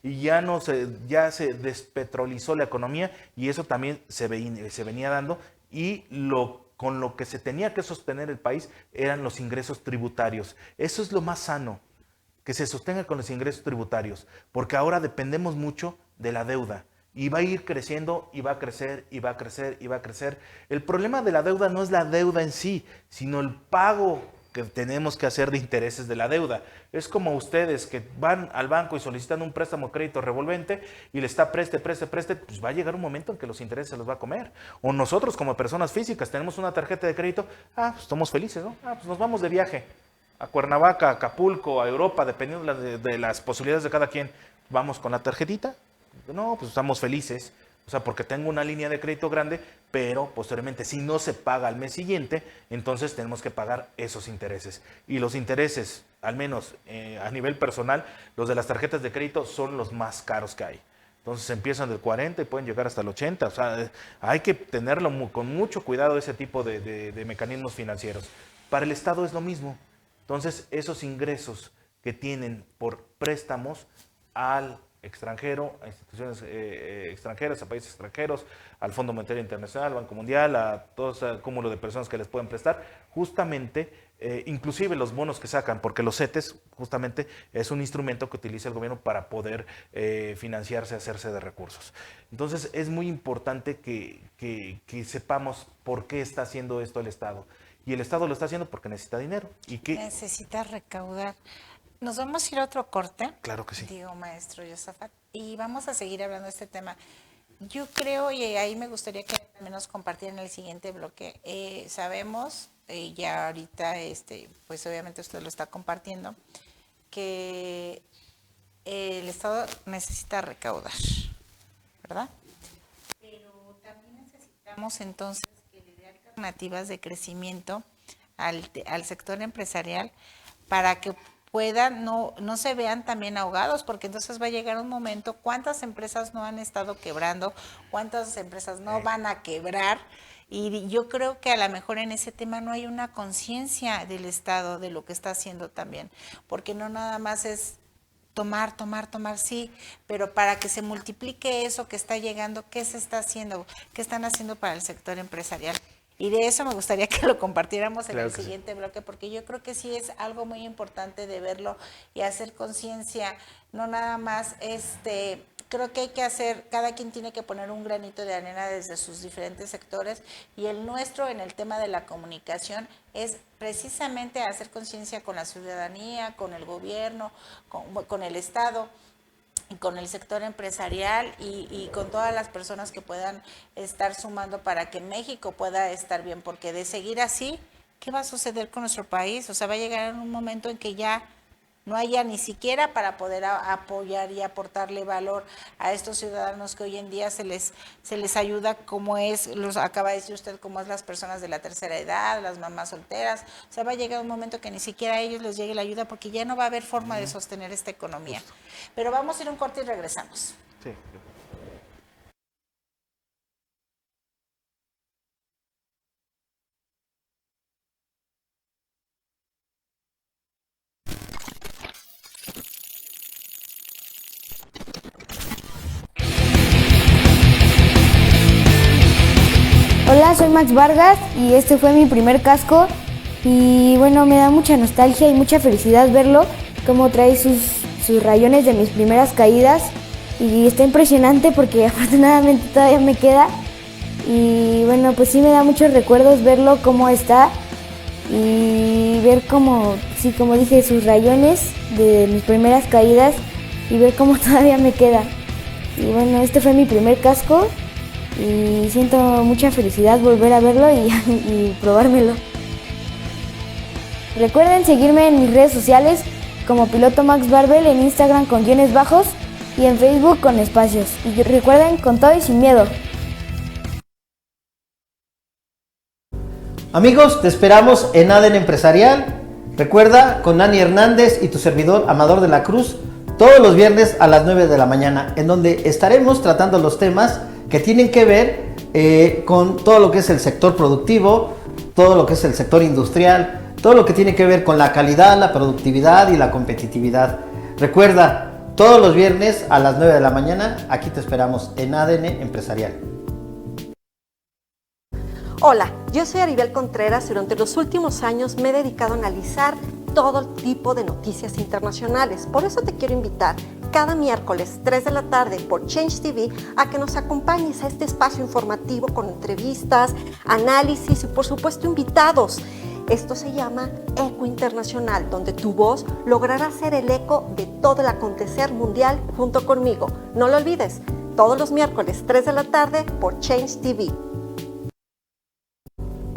y ya se despetrolizó la economía, y eso también se venía dando, y con lo que se tenía que sostener el país eran los ingresos tributarios. Eso es lo más sano, que se sostenga con los ingresos tributarios, porque ahora dependemos mucho de la deuda, y va a ir creciendo, y va a crecer, y va a crecer, y va a crecer. El problema de la deuda no es la deuda en sí, sino el pago que tenemos que hacer de intereses de la deuda. Es como ustedes que van al banco y solicitan un préstamo crédito revolvente y le está preste, pues va a llegar un momento en que los intereses se los va a comer. O nosotros como personas físicas tenemos una tarjeta de crédito, pues estamos felices, ¿no? Pues nos vamos de viaje a Cuernavaca, a Acapulco, a Europa, dependiendo de las posibilidades de cada quien. Vamos con la tarjetita, No, pues estamos felices, o sea, porque tengo una línea de crédito grande, pero posteriormente si no se paga al mes siguiente, entonces tenemos que pagar esos intereses. Y los intereses, al menos a nivel personal, los de las tarjetas de crédito son los más caros que hay. Entonces empiezan del 40 y pueden llegar hasta el 80. O sea, hay que tenerlo con mucho cuidado ese tipo de mecanismos financieros. Para el Estado es lo mismo. Entonces, esos ingresos que tienen por préstamos al extranjero, a instituciones extranjeras, a países extranjeros, al Fondo Monetario Internacional, al Banco Mundial, a todo ese cúmulo de personas que les pueden prestar, justamente, inclusive los bonos que sacan, porque los CETES justamente es un instrumento que utiliza el gobierno para poder financiarse, hacerse de recursos. Entonces es muy importante que sepamos por qué está haciendo esto el Estado. Y el Estado lo está haciendo porque necesita dinero. ¿Y qué? Necesita recaudar. Nos vamos a ir a otro corte. Claro que sí. Digo, maestro Josafat, y vamos a seguir hablando de este tema. Yo creo, y ahí me gustaría que al menos compartieran el siguiente bloque. Sabemos, ya ahorita, pues obviamente usted lo está compartiendo, que el Estado necesita recaudar, ¿verdad? Pero también necesitamos entonces que le dé alternativas de crecimiento al sector empresarial para que puedan, no se vean también ahogados, porque entonces va a llegar un momento, ¿cuántas empresas no han estado quebrando? ¿Cuántas empresas no van a quebrar? Y yo creo que a lo mejor en ese tema no hay una conciencia del Estado de lo que está haciendo también, porque no nada más es tomar, sí, pero para que se multiplique eso que está llegando, ¿qué se está haciendo? ¿Qué están haciendo para el sector empresarial? Y de eso me gustaría que lo compartiéramos en el siguiente bloque, porque yo creo que sí es algo muy importante de verlo y hacer conciencia, no nada más, creo que hay que hacer, cada quien tiene que poner un granito de arena desde sus diferentes sectores, y el nuestro en el tema de la comunicación es precisamente hacer conciencia con la ciudadanía, con el gobierno, con el Estado, con el sector empresarial y con todas las personas que puedan estar sumando para que México pueda estar bien, porque de seguir así, ¿qué va a suceder con nuestro país? O sea, va a llegar un momento en que ya no haya ni siquiera para poder apoyar y aportarle valor a estos ciudadanos que hoy en día se les ayuda, como es, acaba de decir usted, como es las personas de la tercera edad, las mamás solteras. O sea, va a llegar un momento que ni siquiera a ellos les llegue la ayuda, porque ya no va a haber forma de sostener esta economía. Pero vamos a ir a un corte y regresamos. Sí. Hola, soy Max Vargas y este fue mi primer casco y bueno, me da mucha nostalgia y mucha felicidad verlo, cómo trae sus rayones de mis primeras caídas, y está impresionante porque afortunadamente todavía me queda, y bueno, pues sí me da muchos recuerdos verlo cómo está y ver cómo, sí, como dije, sus rayones de mis primeras caídas y ver cómo todavía me queda. Y bueno, este fue mi primer casco y siento mucha felicidad volver a verlo y probármelo. Recuerden seguirme en mis redes sociales como Piloto Max Barbell, en Instagram con guiones bajos y en Facebook con espacios. Y recuerden, con todo y sin miedo. Amigos, te esperamos en ADN Empresarial. Recuerda, con Nani Hernández y tu servidor Amador de la Cruz, todos los viernes a las 9 de la mañana, en donde estaremos tratando los temas que tienen que ver con todo lo que es el sector productivo, todo lo que es el sector industrial, todo lo que tiene que ver con la calidad, la productividad y la competitividad. Recuerda, todos los viernes a las 9 de la mañana, aquí te esperamos en ADN Empresarial. Hola, yo soy Aribel Contreras y durante los últimos años me he dedicado a analizar todo tipo de noticias internacionales. Por eso te quiero invitar cada miércoles 3 de la tarde por Change TV a que nos acompañes a este espacio informativo con entrevistas, análisis y por supuesto invitados. Esto se llama Eco Internacional, donde tu voz logrará ser el eco de todo el acontecer mundial junto conmigo. No lo olvides, todos los miércoles 3 de la tarde por Change TV.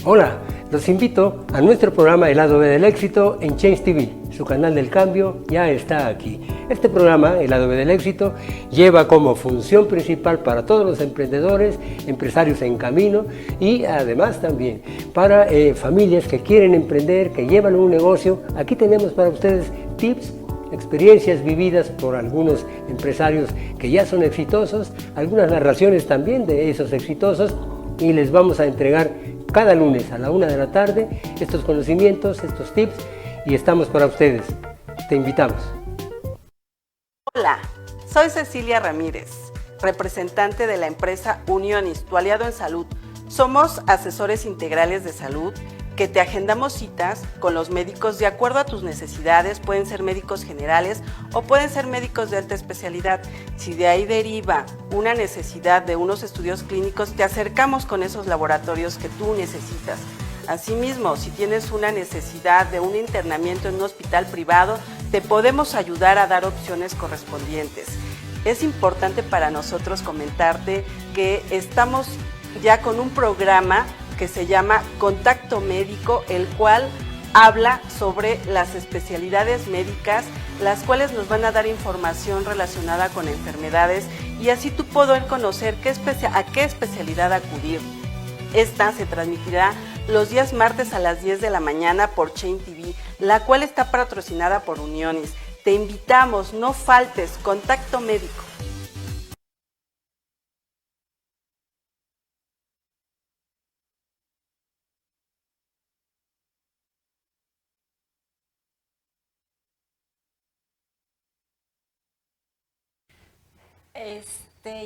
Hola, los invito a nuestro programa El lado B del éxito en Change TV. Su canal del cambio ya está aquí. Este programa, El lado B del éxito, lleva como función principal para todos los emprendedores, empresarios en camino y además también para familias que quieren emprender, que llevan un negocio. Aquí tenemos para ustedes tips, experiencias vividas por algunos empresarios que ya son exitosos, algunas narraciones también de esos exitosos, y les vamos a entregar cada lunes a la 1 de la tarde estos conocimientos, estos tips, y estamos para ustedes. Te invitamos. Hola, soy Cecilia Ramírez, representante de la empresa Unionis, tu aliado en salud. Somos asesores integrales de salud que te agendamos citas con los médicos de acuerdo a tus necesidades. Pueden ser médicos generales o pueden ser médicos de alta especialidad. Si de ahí deriva una necesidad de unos estudios clínicos, te acercamos con esos laboratorios que tú necesitas. Asimismo, si tienes una necesidad de un internamiento en un hospital privado, te podemos ayudar a dar opciones correspondientes. Es importante para nosotros comentarte que estamos ya con un programa que se llama Contacto Médico, el cual habla sobre las especialidades médicas, las cuales nos van a dar información relacionada con enfermedades y así tú poder conocer a qué especialidad acudir. Esta se transmitirá los días martes a las 10 de la mañana por Change TV, la cual está patrocinada por Unionis. Te invitamos, no faltes, Contacto Médico.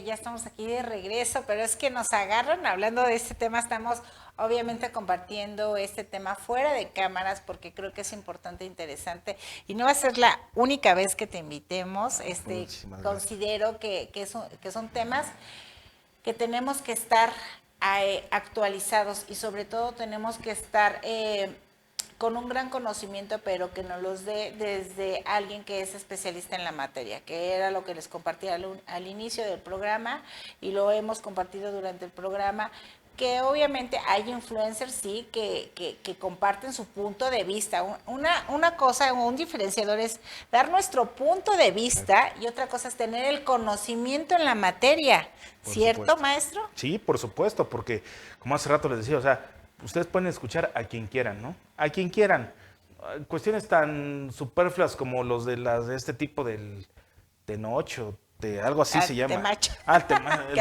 Ya estamos aquí de regreso, pero es que nos agarran hablando de este tema. Estamos obviamente compartiendo este tema fuera de cámaras porque creo que es importante e interesante y no va a ser la única vez que te invitemos. Considero que son temas que tenemos que estar actualizados y sobre todo tenemos que estar con un gran conocimiento, pero que nos los dé desde alguien que es especialista en la materia, que era lo que les compartí al inicio del programa y lo hemos compartido durante el programa, que obviamente hay influencers, sí, que comparten su punto de vista. Una cosa, un diferenciador es dar nuestro punto de vista y otra cosa es tener el conocimiento en la materia, ¿cierto, maestro? Sí, por supuesto, porque como hace rato les decía, o sea, ustedes pueden escuchar a quien quieran, ¿no? A quien quieran. Cuestiones tan superfluas como los de este tipo del Tenoch, de algo así se llama. Temacho. El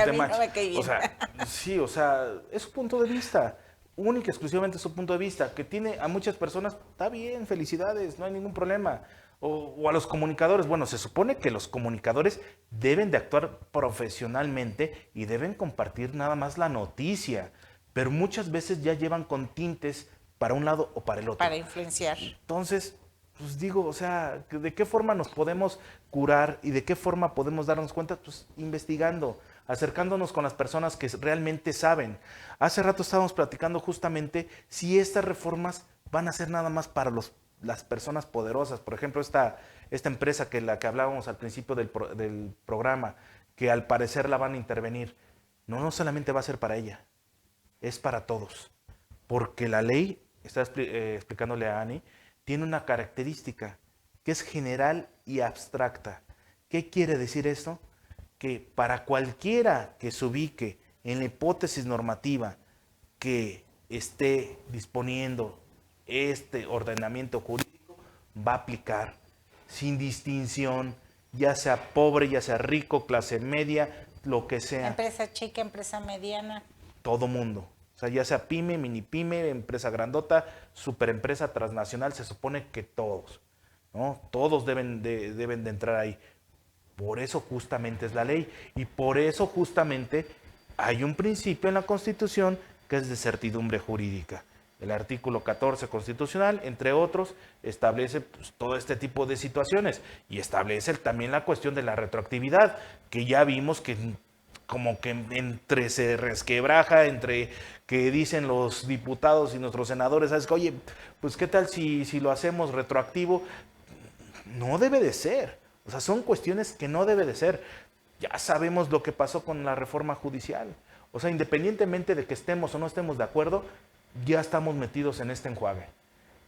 Temacho. No me cae bien. O sea, sí, o sea, es su punto de vista. Única y exclusivamente su punto de vista. Que tiene a muchas personas, está bien, felicidades, no hay ningún problema. O a los comunicadores. Bueno, se supone que los comunicadores deben de actuar profesionalmente y deben compartir nada más la noticia. Pero muchas veces ya llevan con tintes para un lado o para el otro. Para influenciar. Entonces, pues digo, o sea, ¿de qué forma nos podemos curar y de qué forma podemos darnos cuenta? Pues investigando, acercándonos con las personas que realmente saben. Hace rato estábamos platicando justamente si estas reformas van a ser nada más para las personas poderosas. Por ejemplo, esta empresa la que hablábamos al principio del programa, que al parecer la van a intervenir. No solamente va a ser para ella. Es para todos, porque la ley, está explicándole a Ani, tiene una característica que es general y abstracta. ¿Qué quiere decir esto? Que para cualquiera que se ubique en la hipótesis normativa que esté disponiendo este ordenamiento jurídico, va a aplicar sin distinción, ya sea pobre, ya sea rico, clase media, lo que sea. Empresa chica, empresa mediana. Todo mundo. O sea, ya sea pyme, mini pyme, empresa grandota, superempresa transnacional, se supone que todos, ¿no? Todos deben de entrar ahí. Por eso justamente es la ley. Y por eso justamente hay un principio en la Constitución que es de certidumbre jurídica. El artículo 14 constitucional, entre otros, establece pues, todo este tipo de situaciones y establece también la cuestión de la retroactividad, que ya vimos que como que entre se resquebraja, entre que dicen los diputados y nuestros senadores, ¿sabes? Oye, pues ¿qué tal si lo hacemos retroactivo? No debe de ser. O sea, son cuestiones que no debe de ser. Ya sabemos lo que pasó con la reforma judicial. O sea, independientemente de que estemos o no estemos de acuerdo, ya estamos metidos en este enjuague.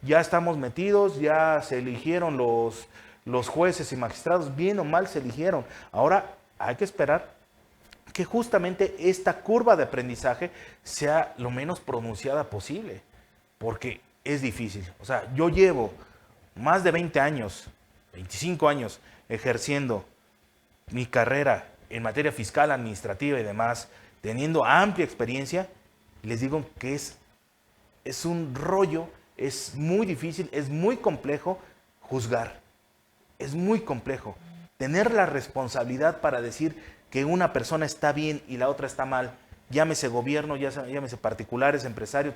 Ya estamos metidos, ya se eligieron los jueces y magistrados, bien o mal se eligieron. Ahora hay que esperar que justamente esta curva de aprendizaje sea lo menos pronunciada posible, porque es difícil. O sea, yo llevo más de 20 años, 25 años ejerciendo mi carrera en materia fiscal, administrativa y demás, teniendo amplia experiencia, les digo que es un rollo, es muy difícil, es muy complejo juzgar, es muy complejo. Tener la responsabilidad para decir que una persona está bien y la otra está mal, llámese gobierno, llámese particulares, empresarios,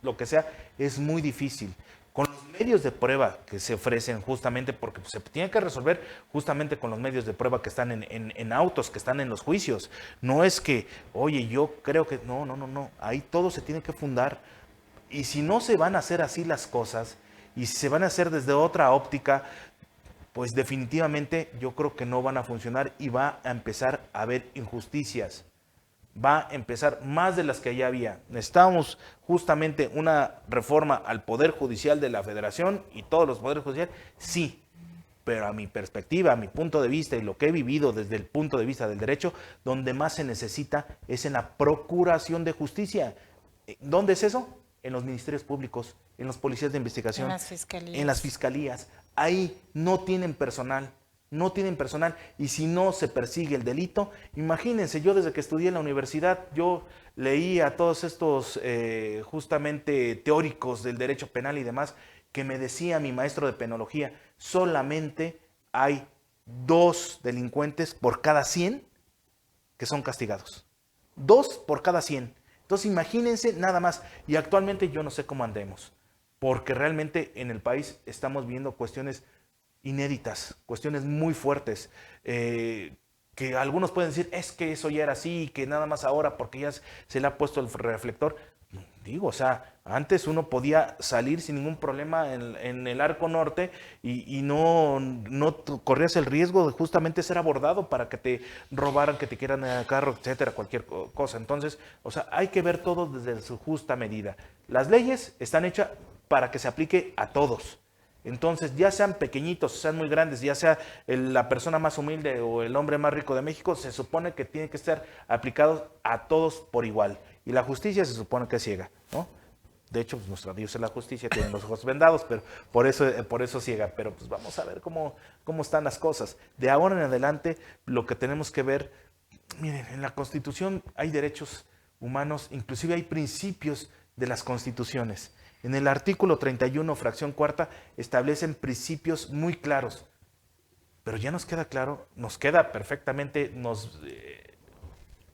lo que sea, es muy difícil. Con los medios de prueba que se ofrecen justamente, porque se tiene que resolver justamente con los medios de prueba que están en autos, que están en los juicios. No es que, oye, yo creo que... No. Ahí todo se tiene que fundar. Y si no se van a hacer así las cosas, y si se van a hacer desde otra óptica, pues definitivamente yo creo que no van a funcionar y va a empezar a haber injusticias. Va a empezar más de las que ya había. Necesitamos justamente una reforma al Poder Judicial de la Federación y todos los poderes judiciales, sí, pero a mi perspectiva, a mi punto de vista y lo que he vivido desde el punto de vista del derecho, donde más se necesita es en la procuración de justicia. ¿Dónde es eso? En los ministerios públicos, en los policías de investigación, en las fiscalías. En las fiscalías. Ahí no tienen personal. No tienen personal, y si no se persigue el delito, imagínense, yo desde que estudié en la universidad, yo leí a todos estos justamente teóricos del derecho penal y demás, que me decía mi maestro de penología, solamente hay 2 delincuentes por cada 100 que son castigados. 2 por cada 100. Entonces imagínense nada más, y actualmente yo no sé cómo andemos, porque realmente en el país estamos viendo cuestiones inéditas, cuestiones muy fuertes, que algunos pueden decir, es que eso ya era así, que nada más ahora porque ya se le ha puesto el reflector. Digo, o sea, antes uno podía salir sin ningún problema en el Arco Norte y no corrías el riesgo de justamente ser abordado para que te robaran, que te quieran el carro, etcétera, cualquier cosa. Entonces, o sea, hay que ver todo desde su justa medida. Las leyes están hechas para que se aplique a todos. Entonces, ya sean pequeñitos, sean muy grandes, ya sea la persona más humilde o el hombre más rico de México, se supone que tiene que estar aplicados a todos por igual. Y la justicia se supone que es ciega, ¿no? De hecho, pues, nuestro Dios es la justicia, tiene los ojos vendados, pero por eso ciega. Pero pues vamos a ver cómo están las cosas. De ahora en adelante, lo que tenemos que ver, miren, en la Constitución hay derechos humanos, inclusive hay principios de las constituciones. En el artículo 31, fracción cuarta, establecen principios muy claros. Pero ya nos queda claro, nos queda perfectamente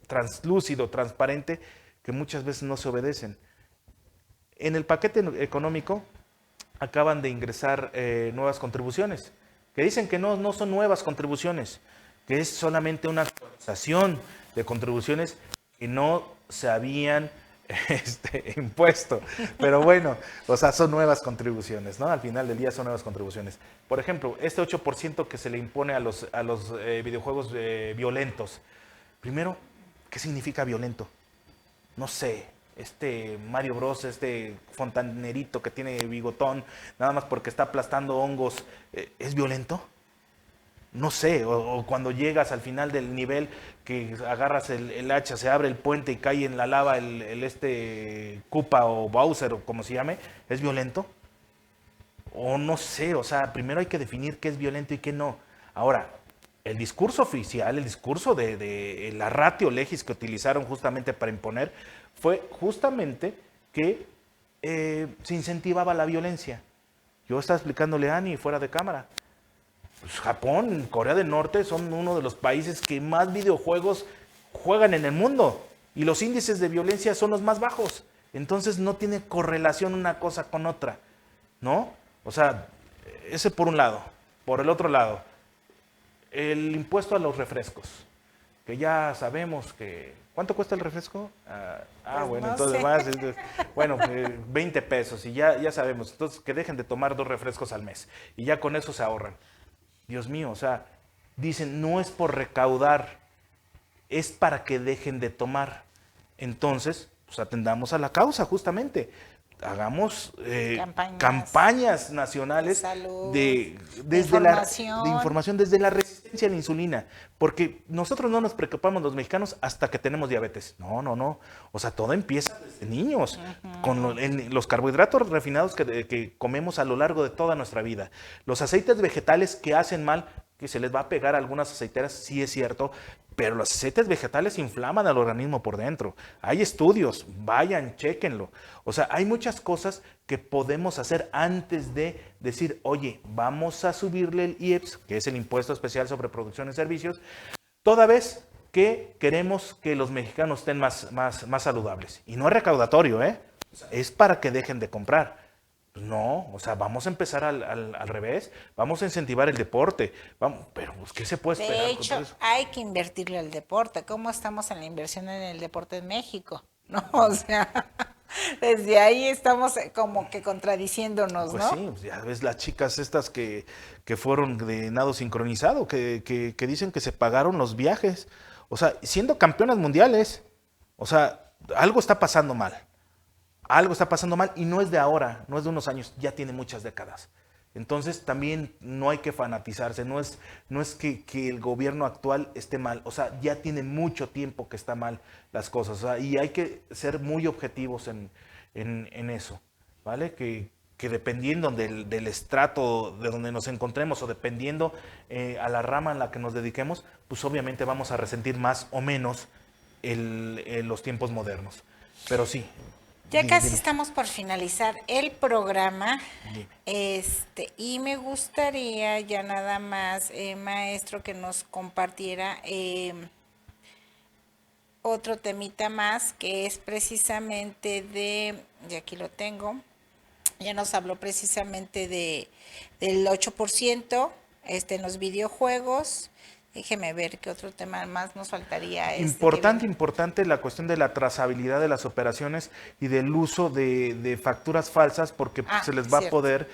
translúcido, transparente, que muchas veces no se obedecen. En el paquete económico acaban de ingresar nuevas contribuciones, que dicen que no son nuevas contribuciones, que es solamente una actualización de contribuciones que no se habían impuesto, pero bueno, o sea, son nuevas contribuciones, ¿no? Al final del día son nuevas contribuciones. Por ejemplo, este 8% que se le impone a los videojuegos violentos. Primero, ¿qué significa violento? No sé, Mario Bros, fontanerito que tiene bigotón, nada más porque está aplastando hongos, ¿es violento? No sé, o cuando llegas al final del nivel que agarras el hacha, se abre el puente y cae en la lava el Koopa o Bowser o como se llame, ¿es violento? O no sé, o sea, primero hay que definir qué es violento y qué no. Ahora, el discurso oficial, el discurso de la ratio legis que utilizaron justamente para imponer, fue justamente que se incentivaba la violencia. Yo estaba explicándole a Ani fuera de cámara. Pues Japón, Corea del Norte son uno de los países que más videojuegos juegan en el mundo y los índices de violencia son los más bajos. Entonces no tiene correlación una cosa con otra, ¿no? O sea, ese por un lado. Por el otro lado, el impuesto a los refrescos, que ya sabemos que... ¿Cuánto cuesta el refresco? Pues bueno, no entonces sé. más, bueno, 20 pesos y ya sabemos. Entonces que dejen de tomar 2 refrescos al mes y ya con eso se ahorran. Dios mío, o sea, dicen, no es por recaudar, es para que dejen de tomar. Entonces, pues atendamos a la causa justamente. hagamos campañas nacionales de información desde la resistencia a la insulina, porque nosotros no nos preocupamos los mexicanos hasta que tenemos diabetes. No. O sea, todo empieza desde niños, con los carbohidratos refinados que comemos a lo largo de toda nuestra vida. Los aceites vegetales que hacen mal, que se les va a pegar a algunas aceiteras, sí es cierto, pero los aceites vegetales inflaman al organismo por dentro. Hay estudios, vayan, chéquenlo. O sea, hay muchas cosas que podemos hacer antes de decir, oye, vamos a subirle el IEPS, que es el Impuesto Especial sobre Producción y Servicios, toda vez que queremos que los mexicanos estén más saludables. Y no es recaudatorio, ¿eh? O sea, es para que dejen de comprar. No, o sea, vamos a empezar al revés, vamos a incentivar el deporte, pero pues, ¿qué se puede esperar? De hecho, hay que invertirle al deporte. ¿Cómo estamos en la inversión en el deporte en México? No, o sea, desde ahí estamos como que contradiciéndonos, pues ¿no? Sí, pues ya ves las chicas estas que fueron de nado sincronizado, que dicen que se pagaron los viajes, o sea, siendo campeonas mundiales, o sea, algo está pasando mal. Algo está pasando mal y no es de ahora, no es de unos años, ya tiene muchas décadas. Entonces también no hay que fanatizarse, no es que el gobierno actual esté mal, o sea, ya tiene mucho tiempo que está mal las cosas, o sea, y hay que ser muy objetivos en eso, ¿vale? Que dependiendo del estrato de donde nos encontremos o dependiendo a la rama en la que nos dediquemos, pues obviamente vamos a resentir más o menos los tiempos modernos. Pero sí. Ya casi estamos por finalizar el programa, y me gustaría ya nada más, maestro, que nos compartiera otro temita más, que es precisamente y aquí lo tengo, ya nos habló precisamente del 8% en los videojuegos. Déjeme ver qué otro tema más nos faltaría. Importante la cuestión de la trazabilidad de las operaciones y del uso de facturas falsas, porque se les va a poder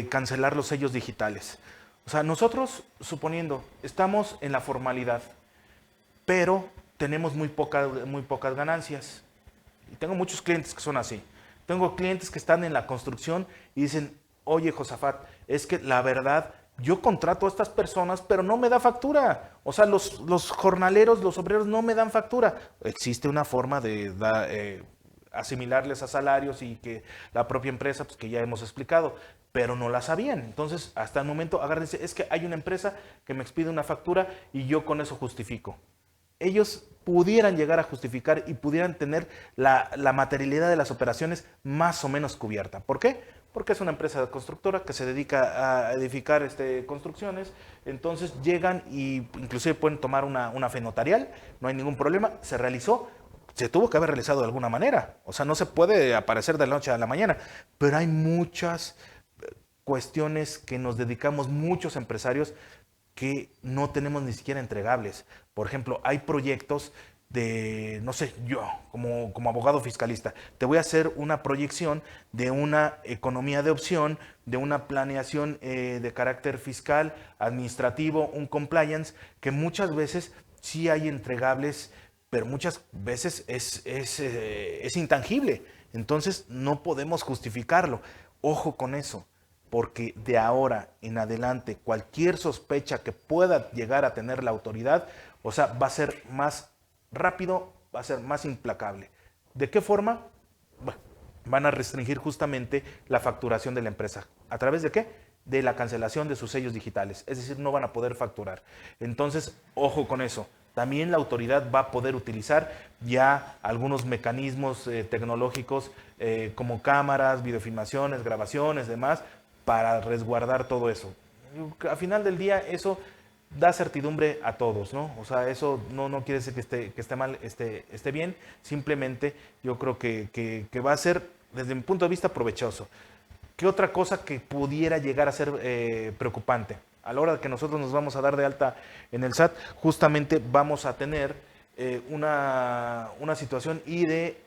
cancelar los sellos digitales. O sea, nosotros, suponiendo, estamos en la formalidad, pero tenemos muy pocas ganancias. Y tengo muchos clientes que son así. Tengo clientes que están en la construcción y dicen, oye, Josafat, es que la verdad, yo contrato a estas personas, pero no me da factura. O sea, los jornaleros, los obreros no me dan factura. Existe una forma de asimilarles a salarios y que la propia empresa, pues que ya hemos explicado, pero no la sabían. Entonces, hasta el momento, agárrense, es que hay una empresa que me expide una factura y yo con eso justifico. Ellos pudieran llegar a justificar y pudieran tener la materialidad de las operaciones más o menos cubierta. ¿Por qué? Porque es una empresa constructora que se dedica a edificar construcciones, entonces llegan y inclusive pueden tomar una fe notarial, no hay ningún problema, se realizó, se tuvo que haber realizado de alguna manera, o sea, no se puede aparecer de la noche a la mañana, pero hay muchas cuestiones que nos dedicamos muchos empresarios que no tenemos ni siquiera entregables. Por ejemplo, hay proyectos de, no sé, yo como abogado fiscalista, te voy a hacer una proyección de una economía de opción, de una planeación de carácter fiscal, administrativo, un compliance, que muchas veces sí hay entregables, pero muchas veces es intangible. Entonces no podemos justificarlo. Ojo con eso, porque de ahora en adelante cualquier sospecha que pueda llegar a tener la autoridad, o sea, va a ser más rápido, va a ser más implacable. ¿De qué forma? Bueno, van a restringir justamente la facturación de la empresa. ¿A través de qué? De la cancelación de sus sellos digitales. Es decir, no van a poder facturar. Entonces, ojo con eso. También la autoridad va a poder utilizar ya algunos mecanismos tecnológicos como cámaras, videofilmaciones, grabaciones, demás, para resguardar todo eso. A final del día, eso da certidumbre a todos, ¿no? O sea, eso no quiere decir que esté mal, esté bien. Simplemente yo creo que va a ser, desde mi punto de vista, provechoso. ¿Qué otra cosa que pudiera llegar a ser preocupante? A la hora de que nosotros nos vamos a dar de alta en el SAT, justamente vamos a tener una situación y de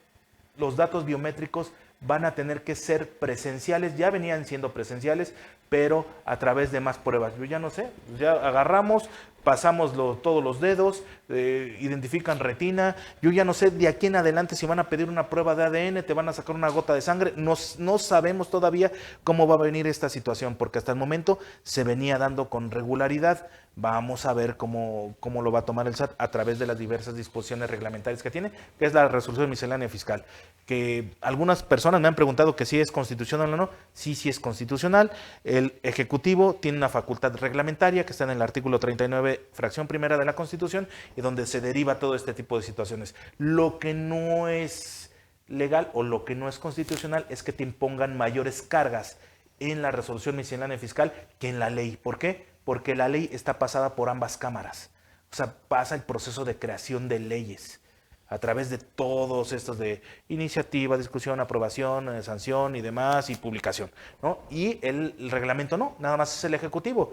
los datos biométricos van a tener que ser presenciales, ya venían siendo presenciales, pero a través de más pruebas. Yo ya no sé, ya agarramos, pasamos todos los dedos, identifican retina, yo ya no sé de aquí en adelante si van a pedir una prueba de ADN, te van a sacar una gota de sangre, no sabemos todavía cómo va a venir esta situación, porque hasta el momento se venía dando con regularidad. Vamos a ver cómo lo va a tomar el SAT a través de las diversas disposiciones reglamentarias que tiene, que es la resolución miscelánea fiscal, que algunas personas me han preguntado que si es constitucional o no. Sí es constitucional. El Ejecutivo tiene una facultad reglamentaria que está en el artículo 39, fracción primera de la Constitución, y donde se deriva todo este tipo de situaciones. Lo que no es legal o lo que no es constitucional es que te impongan mayores cargas en la resolución miscelánea fiscal que en la ley. ¿Por qué? Porque la ley está pasada por ambas cámaras. O sea, pasa el proceso de creación de leyes a través de todos estos de iniciativa, discusión, aprobación, sanción y demás, y publicación, ¿no? Y el reglamento no, nada más es el Ejecutivo.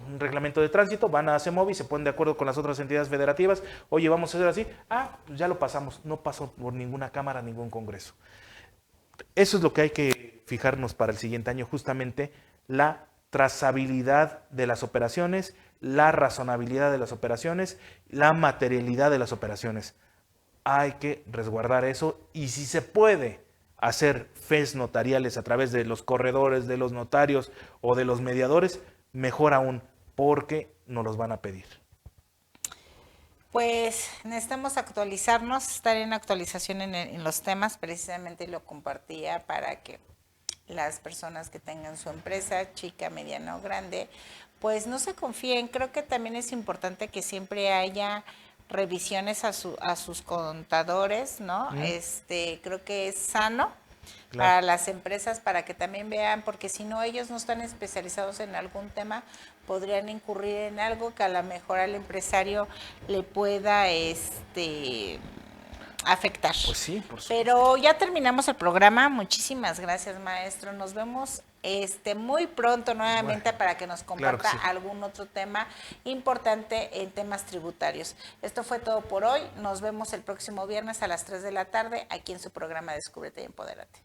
Un reglamento de tránsito, van a CEMOVI, se ponen de acuerdo con las otras entidades federativas, oye, vamos a hacer así, pues ya lo pasamos, no pasó por ninguna cámara, ningún congreso. Eso es lo que hay que fijarnos para el siguiente año, justamente la trazabilidad de las operaciones, la razonabilidad de las operaciones, la materialidad de las operaciones. Hay que resguardar eso, y si se puede hacer fes notariales a través de los corredores, de los notarios o de los mediadores, mejor aún, porque nos los van a pedir. Pues necesitamos actualizarnos, estar en actualización en los temas, precisamente lo compartía para que las personas que tengan su empresa, chica, mediana o grande, pues no se confíen. Creo que también es importante que siempre haya revisiones a sus contadores, ¿no? Creo que es sano para las empresas, para que también vean, porque si no, ellos no están especializados en algún tema, podrían incurrir en algo que a lo mejor al empresario le pueda afectar. Pues sí, por supuesto. Pero ya terminamos el programa. Muchísimas gracias, maestro. Nos vemos muy pronto nuevamente para que nos comparta algún otro tema importante en temas tributarios. Esto fue todo por hoy. Nos vemos el próximo viernes a las 3 de la tarde aquí en su programa Descúbrete y Empodérate.